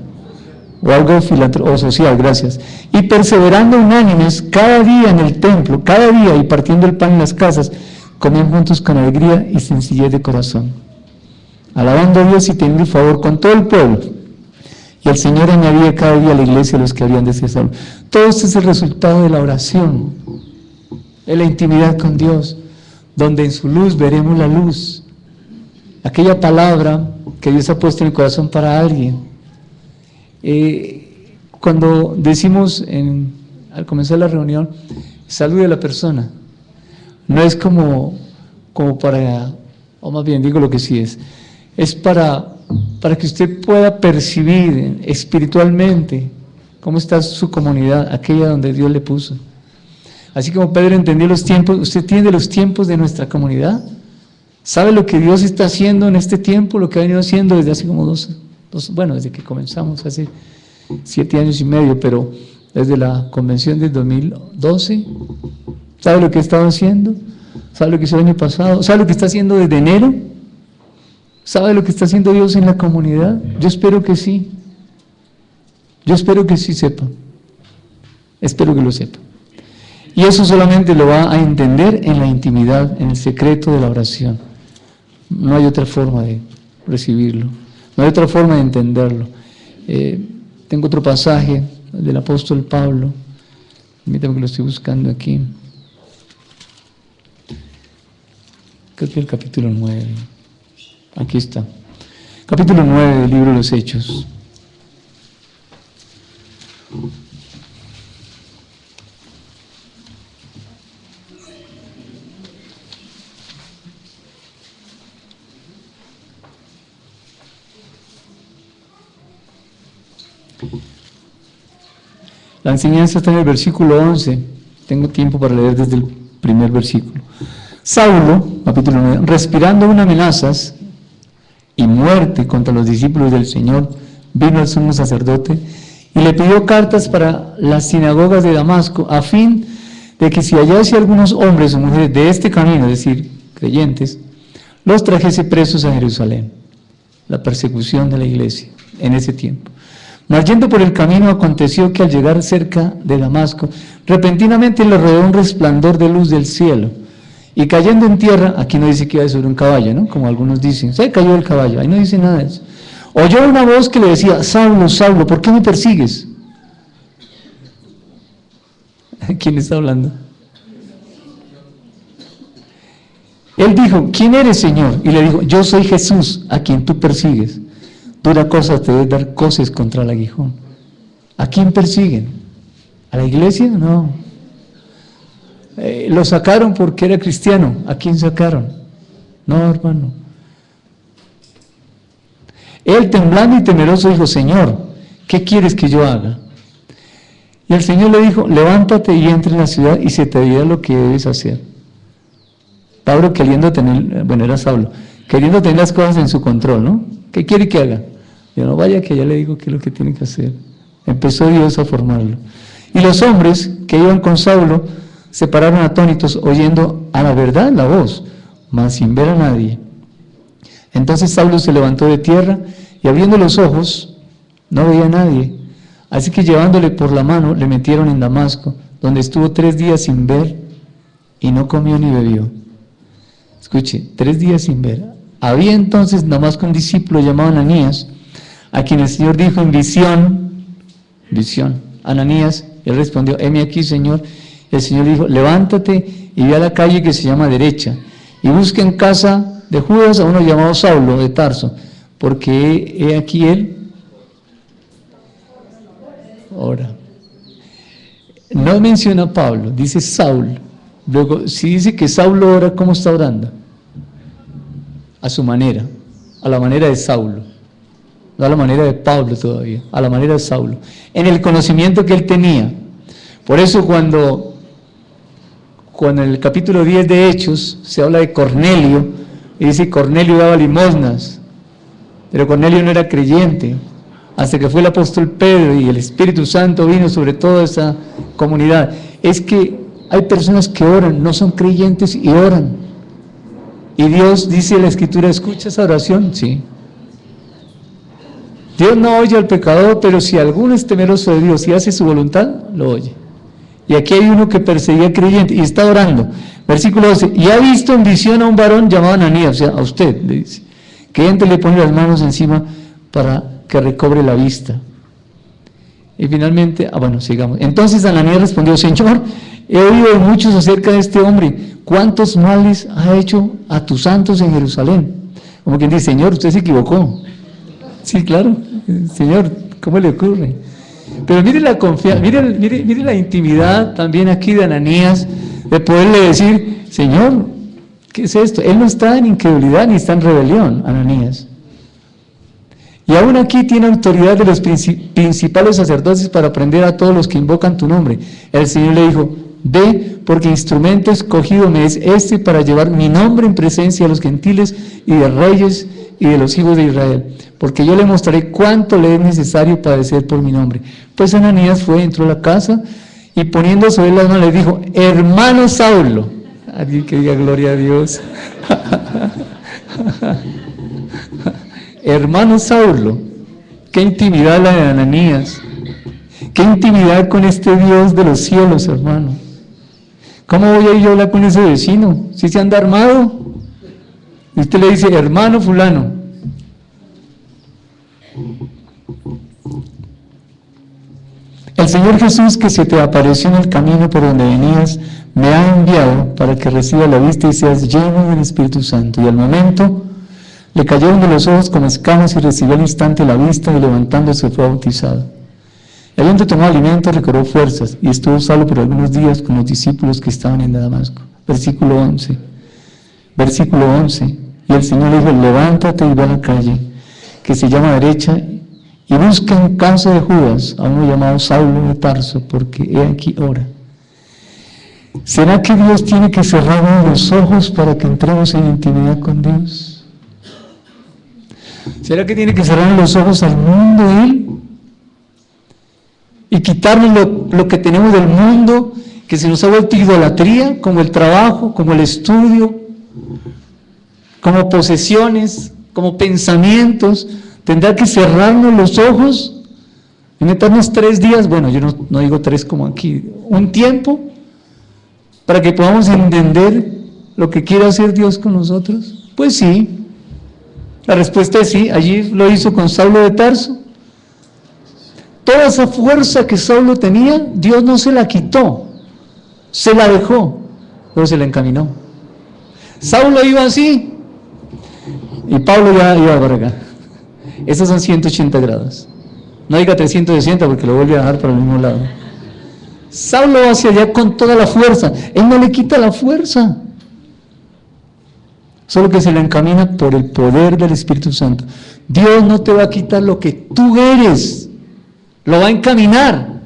o algo o social, gracias, y perseverando unánimes cada día en el templo, cada día, y partiendo el pan en las casas, comían juntos con alegría y sencillez de corazón, alabando a Dios y teniendo favor con todo el pueblo. Y el Señor añadía cada día a la iglesia a los que habían de ser salvos. Todo esto es el resultado de la oración, de la intimidad con Dios, donde en su luz veremos la luz. Aquella palabra que Dios ha puesto en el corazón para alguien. Cuando decimos al comenzar la reunión, salude a la persona, no es como para, o más bien digo lo que sí es para para que usted pueda percibir espiritualmente cómo está su comunidad, aquella donde Dios le puso. Así como Pedro entendió los tiempos, ¿usted entiende los tiempos de nuestra comunidad? ¿Sabe lo que Dios está haciendo en este tiempo? Lo que ha venido haciendo desde hace como desde que comenzamos, hace 7 años y medio, pero desde la convención del 2012. ¿Sabe lo que ha estado haciendo? ¿Sabe lo que hizo el año pasado? ¿Sabe lo que está haciendo desde enero? ¿Sabe lo que está haciendo Dios en la comunidad? Yo espero que sí. Yo espero que sí sepa. Espero que lo sepa. Y eso solamente lo va a entender en la intimidad, en el secreto de la oración. No hay otra forma de recibirlo. No hay otra forma de entenderlo. Tengo otro pasaje del apóstol Pablo. Permítame que lo estoy buscando aquí. Creo que el capítulo 9. Aquí está. Capítulo 9 del libro de los Hechos. La enseñanza está en el versículo 11. Tengo tiempo para leer desde el primer versículo. Saulo, capítulo 9, respirando aún amenazas y muerte contra los discípulos del Señor, vino al sumo sacerdote y le pidió cartas para las sinagogas de Damasco, a fin de que si hallase algunos hombres o mujeres de este camino, es decir, creyentes, los trajese presos a Jerusalén. La persecución de la iglesia en ese tiempo. Mas yendo por el camino, aconteció que al llegar cerca de Damasco, repentinamente le rodeó un resplandor de luz del cielo, y cayendo en tierra, aquí no dice que iba sobre un caballo, ¿no? Como algunos dicen, se cayó del caballo, ahí no dice nada de eso. Oyó una voz que le decía: Saulo, Saulo, ¿por qué me persigues? ¿Quién está hablando? Él dijo: ¿quién eres, Señor? Y le dijo: yo soy Jesús, a quien tú persigues. Dura cosa te debe dar coces contra el aguijón. ¿A quién persiguen? ¿A la iglesia? No. Lo sacaron porque era cristiano. ¿A quién sacaron? No, hermano. Él, temblando y temeroso, dijo: Señor, ¿qué quieres que yo haga? Y el Señor le dijo: levántate y entra en la ciudad y se te dirá lo que debes hacer. Pablo queriendo tener, era Saulo, queriendo tener las cosas en su control, ¿no? ¿Qué quiere que haga? Yo no, vaya que ya le digo qué es lo que tiene que hacer. Empezó Dios a formarlo. Y los hombres que iban con Saulo se pararon atónitos, oyendo a la verdad la voz, mas sin ver a nadie. Entonces Saulo se levantó de tierra y abriendo los ojos no veía a nadie. Así que llevándole por la mano le metieron en Damasco, donde estuvo 3 días sin ver y no comió ni bebió. Escuche, 3 días sin ver. Había entonces en Damasco un discípulo llamado Ananías, a quien el Señor dijo en visión, Ananías. Él respondió: heme aquí, Señor. El Señor dijo: levántate y ve a la calle que se llama Derecha, y busca en casa de Judas a uno llamado Saulo de Tarso, porque he aquí él ora. No menciona a Pablo, dice Saulo. Luego, si dice que Saulo ora, ¿cómo está orando? A su manera, a la manera de Saulo. No a la manera de Pablo todavía, a la manera de Saulo. En el conocimiento que él tenía. Por eso cuando en el capítulo 10 de Hechos se habla de Cornelio, y dice: Cornelio daba limosnas, pero Cornelio no era creyente, hasta que fue el apóstol Pedro y el Espíritu Santo vino sobre toda esa comunidad. Es que hay personas que oran, no son creyentes y oran. Y Dios, dice la Escritura, ¿escucha esa oración? Sí. Dios no oye al pecador, pero si alguno es temeroso de Dios y hace su voluntad, lo oye. Y aquí hay uno que perseguía creyente y está orando. Versículo 12: y ha visto en visión a un varón llamado Ananías, o sea, a usted, le dice, que entra y le pone las manos encima para que recobre la vista. Y finalmente, sigamos. Entonces Ananías respondió: Señor, he oído de muchos acerca de este hombre, cuántos males ha hecho a tus santos en Jerusalén. Como quien dice: Señor, usted se equivocó. Sí, claro, Señor, ¿cómo le ocurre? Pero mire la confianza, mire la intimidad también aquí de Ananías, de poderle decir: Señor, ¿qué es esto? Él no está en incredulidad ni está en rebelión, Ananías. Y aún aquí tiene autoridad de los principales sacerdotes para prender a todos los que invocan tu nombre. El Señor le dijo, ve, porque instrumento escogido me es este para llevar mi nombre en presencia de los gentiles y de reyes y de los hijos de Israel, porque yo le mostraré cuánto le es necesario padecer por mi nombre. Pues Ananías fue, entró a la casa y poniendo sobre él las manos le dijo, hermano Saulo, alguien que diga gloria a Dios, hermano Saulo, qué intimidad la de Ananías, qué intimidad con este Dios de los cielos, hermano. ¿Cómo voy a ir yo a hablar con ese vecino? ¿Si se anda armado? Y usted le dice, hermano fulano. El Señor Jesús, que se te apareció en el camino por donde venías, me ha enviado para que recibas la vista y seas lleno del Espíritu Santo. Y al momento le cayeron de los ojos como escamas y recibió al instante la vista y levantándose fue bautizado. Y habiendo tomado alimento, recobró fuerzas y estuvo solo por algunos días con los discípulos que estaban en Damasco. Versículo 11. Y el Señor le dijo, levántate y ve a la calle, que se llama derecha, y busca en casa de Judas a uno llamado Saulo de Tarso, porque he aquí ora. ¿Será que Dios tiene que cerrar los ojos para que entremos en intimidad con Dios? ¿Será que tiene que cerrar los ojos al mundo Él? Y quitarnos lo que tenemos del mundo, que se nos ha vuelto idolatría, como el trabajo, como el estudio, como posesiones, como pensamientos. Tendrá que cerrarnos los ojos y meternos 3 días, bueno, yo no digo 3 como aquí, un tiempo, para que podamos entender lo que quiere hacer Dios con nosotros. Pues sí, la respuesta es sí. Allí lo hizo con Saulo de Tarso. Toda esa fuerza que Saulo tenía, Dios no se la quitó, se la dejó, pero se la encaminó. Saulo iba así y Pablo ya iba por acá. Esos son 180 grados. No diga 360 porque lo vuelve a dejar para el mismo lado. Saulo va hacia allá con toda la fuerza. Él no le quita la fuerza, solo que se la encamina por el poder del Espíritu Santo. Dios no te va a quitar lo que tú eres, lo va a encaminar.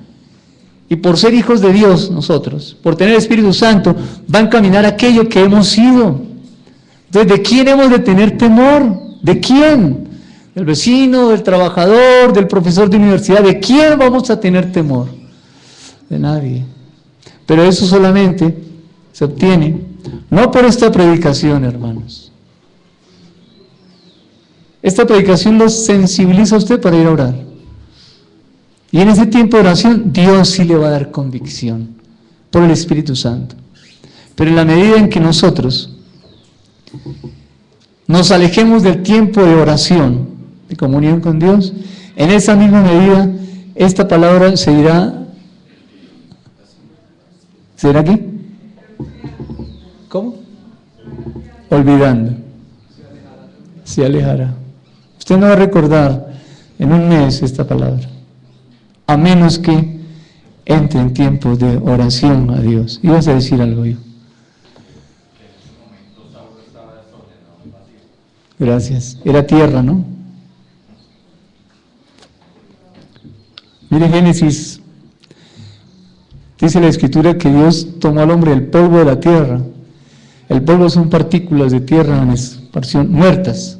Y por ser hijos de Dios nosotros, por tener el Espíritu Santo, va a encaminar aquello que hemos sido. Entonces, ¿de quién hemos de tener temor? ¿De quién? ¿Del vecino, del trabajador, del profesor de universidad? ¿De quién vamos a tener temor? De nadie. Pero eso solamente se obtiene, no por esta predicación, hermanos. Esta predicación los sensibiliza a usted para ir a orar. Y en ese tiempo de oración, Dios sí le va a dar convicción por el Espíritu Santo. Pero en la medida en que nosotros nos alejemos del tiempo de oración, de comunión con Dios, en esa misma medida, esta palabra se irá. ¿Será aquí? ¿Cómo? Olvidando. Se alejará. Usted no va a recordar en un mes esta palabra, a menos que entre en tiempos de oración a Dios. ¿Ibas a decir algo yo? Gracias. Era tierra, ¿no? Mire Génesis. Dice la Escritura que Dios tomó al hombre del polvo de la tierra. El polvo son partículas de tierra en esparción, muertas.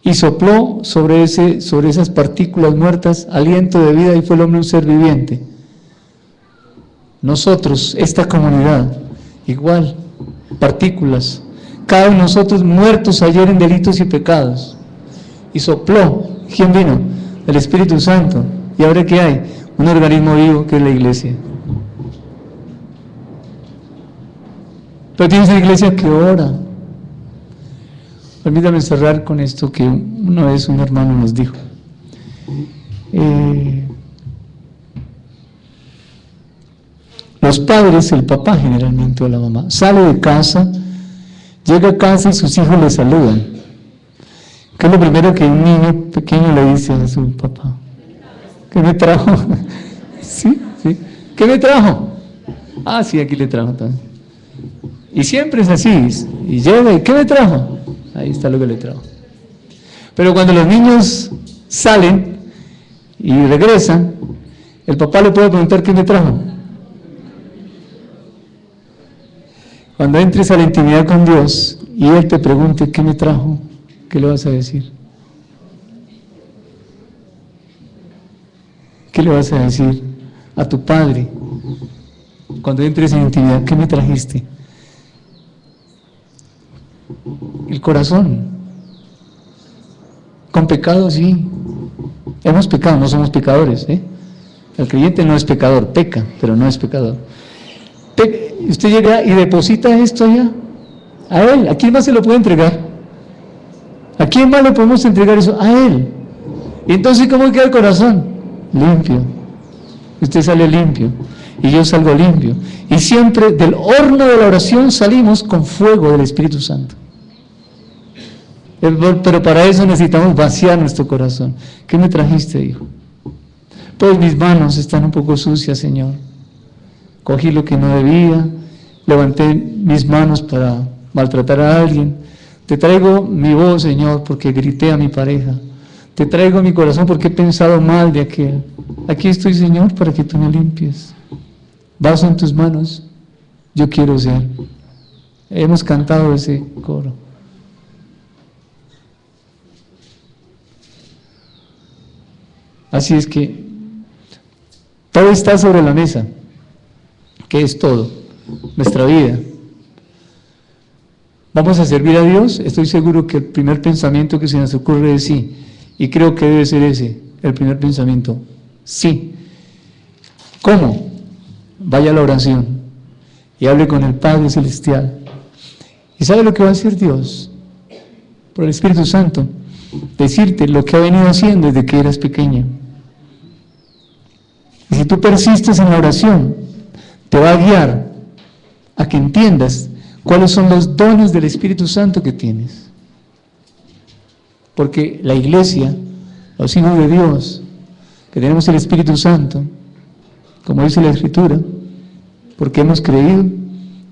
Y sopló sobre esas partículas muertas aliento de vida y fue el hombre un ser viviente. Nosotros, esta comunidad, igual, partículas. Cada uno de nosotros muertos ayer en delitos y pecados. Y sopló. ¿Quién vino? El Espíritu Santo. ¿Y ahora qué hay? Un organismo vivo que es la iglesia. Pero tienes una iglesia que ora. Permítame cerrar con esto que una vez un hermano nos dijo. Los padres, el papá generalmente o la mamá, sale de casa, llega a casa y sus hijos le saludan. ¿Qué es lo primero que un niño pequeño le dice a su papá? ¿Qué me trajo? ¿Sí? ¿Qué me trajo? Ah, sí, aquí le trajo también. Y siempre es así, y llega y ¿qué me trajo? Ahí está lo que le trajo. Pero cuando los niños salen y regresan, el papá le puede preguntar qué me trajo. Cuando entres a la intimidad con Dios y Él te pregunte qué me trajo, ¿qué le vas a decir? ¿Qué le vas a decir a tu Padre cuando entres en intimidad? ¿Qué me trajiste? El corazón. Con pecado, sí. Hemos pecado, no somos pecadores, ¿eh? El creyente no es pecador, peca, pero no es pecador. Usted llega y deposita esto allá a Él. ¿A quién más se lo puede entregar? ¿A quién más le podemos entregar eso? A Él. Y entonces, ¿cómo queda el corazón? Limpio. Usted sale limpio y yo salgo limpio. Y siempre del horno de la oración salimos con fuego del Espíritu Santo. Pero para eso necesitamos vaciar nuestro corazón. ¿Qué me trajiste, hijo? Pues mis manos están un poco sucias, Señor. Cogí lo que no debía, levanté mis manos para maltratar a alguien. Te traigo mi voz, Señor, porque grité a mi pareja. Te traigo mi corazón porque he pensado mal de aquel. Aquí estoy, Señor, para que tú me limpies. Vaso en tus manos, yo quiero ser. Hemos cantado ese coro. Así es que todo está sobre la mesa. ¿Qué es todo? Nuestra vida. ¿Vamos a servir a Dios? Estoy seguro que el primer pensamiento que se nos ocurre es sí. Y creo que debe ser ese, el primer pensamiento. Sí. ¿Cómo? Vaya a la oración y hable con el Padre Celestial. ¿Y sabe lo que va a hacer Dios? Por el Espíritu Santo. Decirte lo que ha venido haciendo desde que eras pequeña. Y si tú persistes en la oración, te va a guiar a que entiendas cuáles son los dones del Espíritu Santo que tienes. Porque la iglesia, los hijos de Dios, que tenemos el Espíritu Santo, como dice la Escritura, porque hemos creído,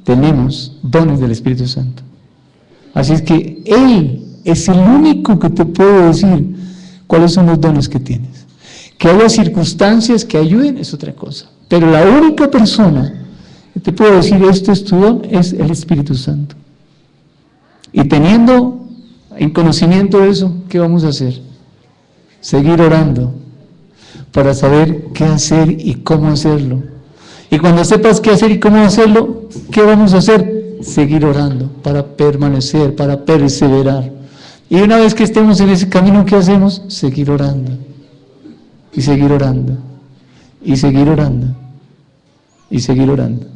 tenemos dones del Espíritu Santo. Así es que Él es el único que te puede decir cuáles son los dones que tienes. Que haya circunstancias que ayuden es otra cosa. Pero la única persona que te puede decir esto es tu don es el Espíritu Santo. Y teniendo en conocimiento de eso, ¿qué vamos a hacer? Seguir orando para saber qué hacer y cómo hacerlo. Y cuando sepas qué hacer y cómo hacerlo, ¿qué vamos a hacer? Seguir orando para permanecer, para perseverar. Y una vez que estemos en ese camino, ¿qué hacemos? Seguir orando. Y seguir orando. Y seguir orando. Y seguir orando.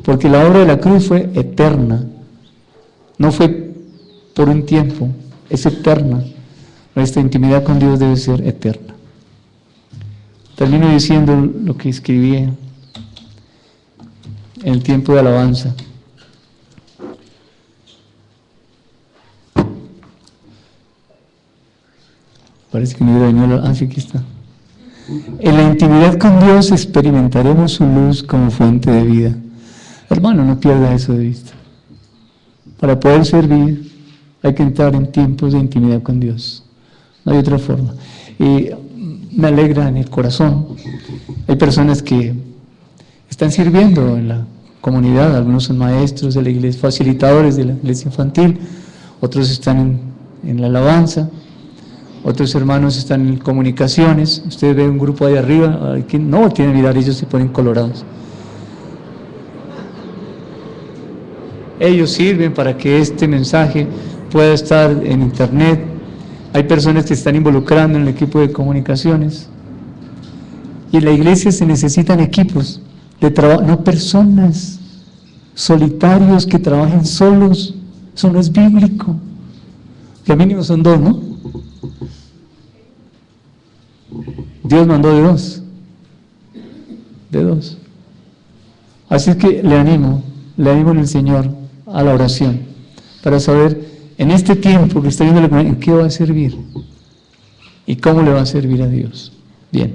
Porque la obra de la cruz fue eterna. No fue por un tiempo, es eterna. Nuestra intimidad con Dios debe ser eterna. Termino diciendo lo que escribí en el tiempo de alabanza. Parece que me hubiera venido. Ah, sí, aquí está. En la intimidad con Dios experimentaremos su luz como fuente de vida. Hermano, no pierda eso de vista. Para poder servir hay que entrar en tiempos de intimidad con Dios. No hay otra forma. Y me alegra en el corazón. Hay personas que están sirviendo en la comunidad. Algunos son maestros de la iglesia, facilitadores de la iglesia infantil. Otros están en la alabanza. Otros hermanos están en comunicaciones. Usted ve un grupo ahí arriba, que no tienen mirar, ellos se ponen colorados. Ellos sirven para que este mensaje pueda estar en internet. Hay personas que están involucrando en el equipo de comunicaciones. Y en la iglesia se necesitan equipos de trabajo, no personas solitarios que trabajen solos. Eso no es bíblico. Que al mínimo son dos, ¿no? Dios mandó de dos. De dos. Así que le animo en el Señor a la oración, para saber en este tiempo que está viendo en qué va a servir y cómo le va a servir a Dios. Bien,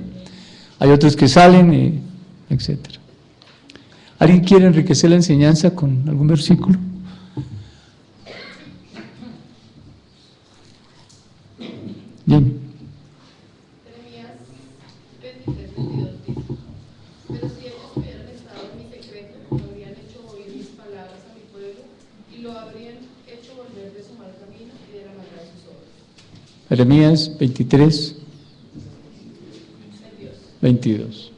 hay otros que salen, etc. ¿Alguien quiere enriquecer la enseñanza con algún versículo? Bien. Jeremías 23, 22 dice: pero si ellos hubieran estado en mi secreto, no habrían hecho oír mis palabras a mi pueblo y lo habrían hecho volver de su mal camino y de la maldad de sus obras. Jeremías 23, En Dios. 22.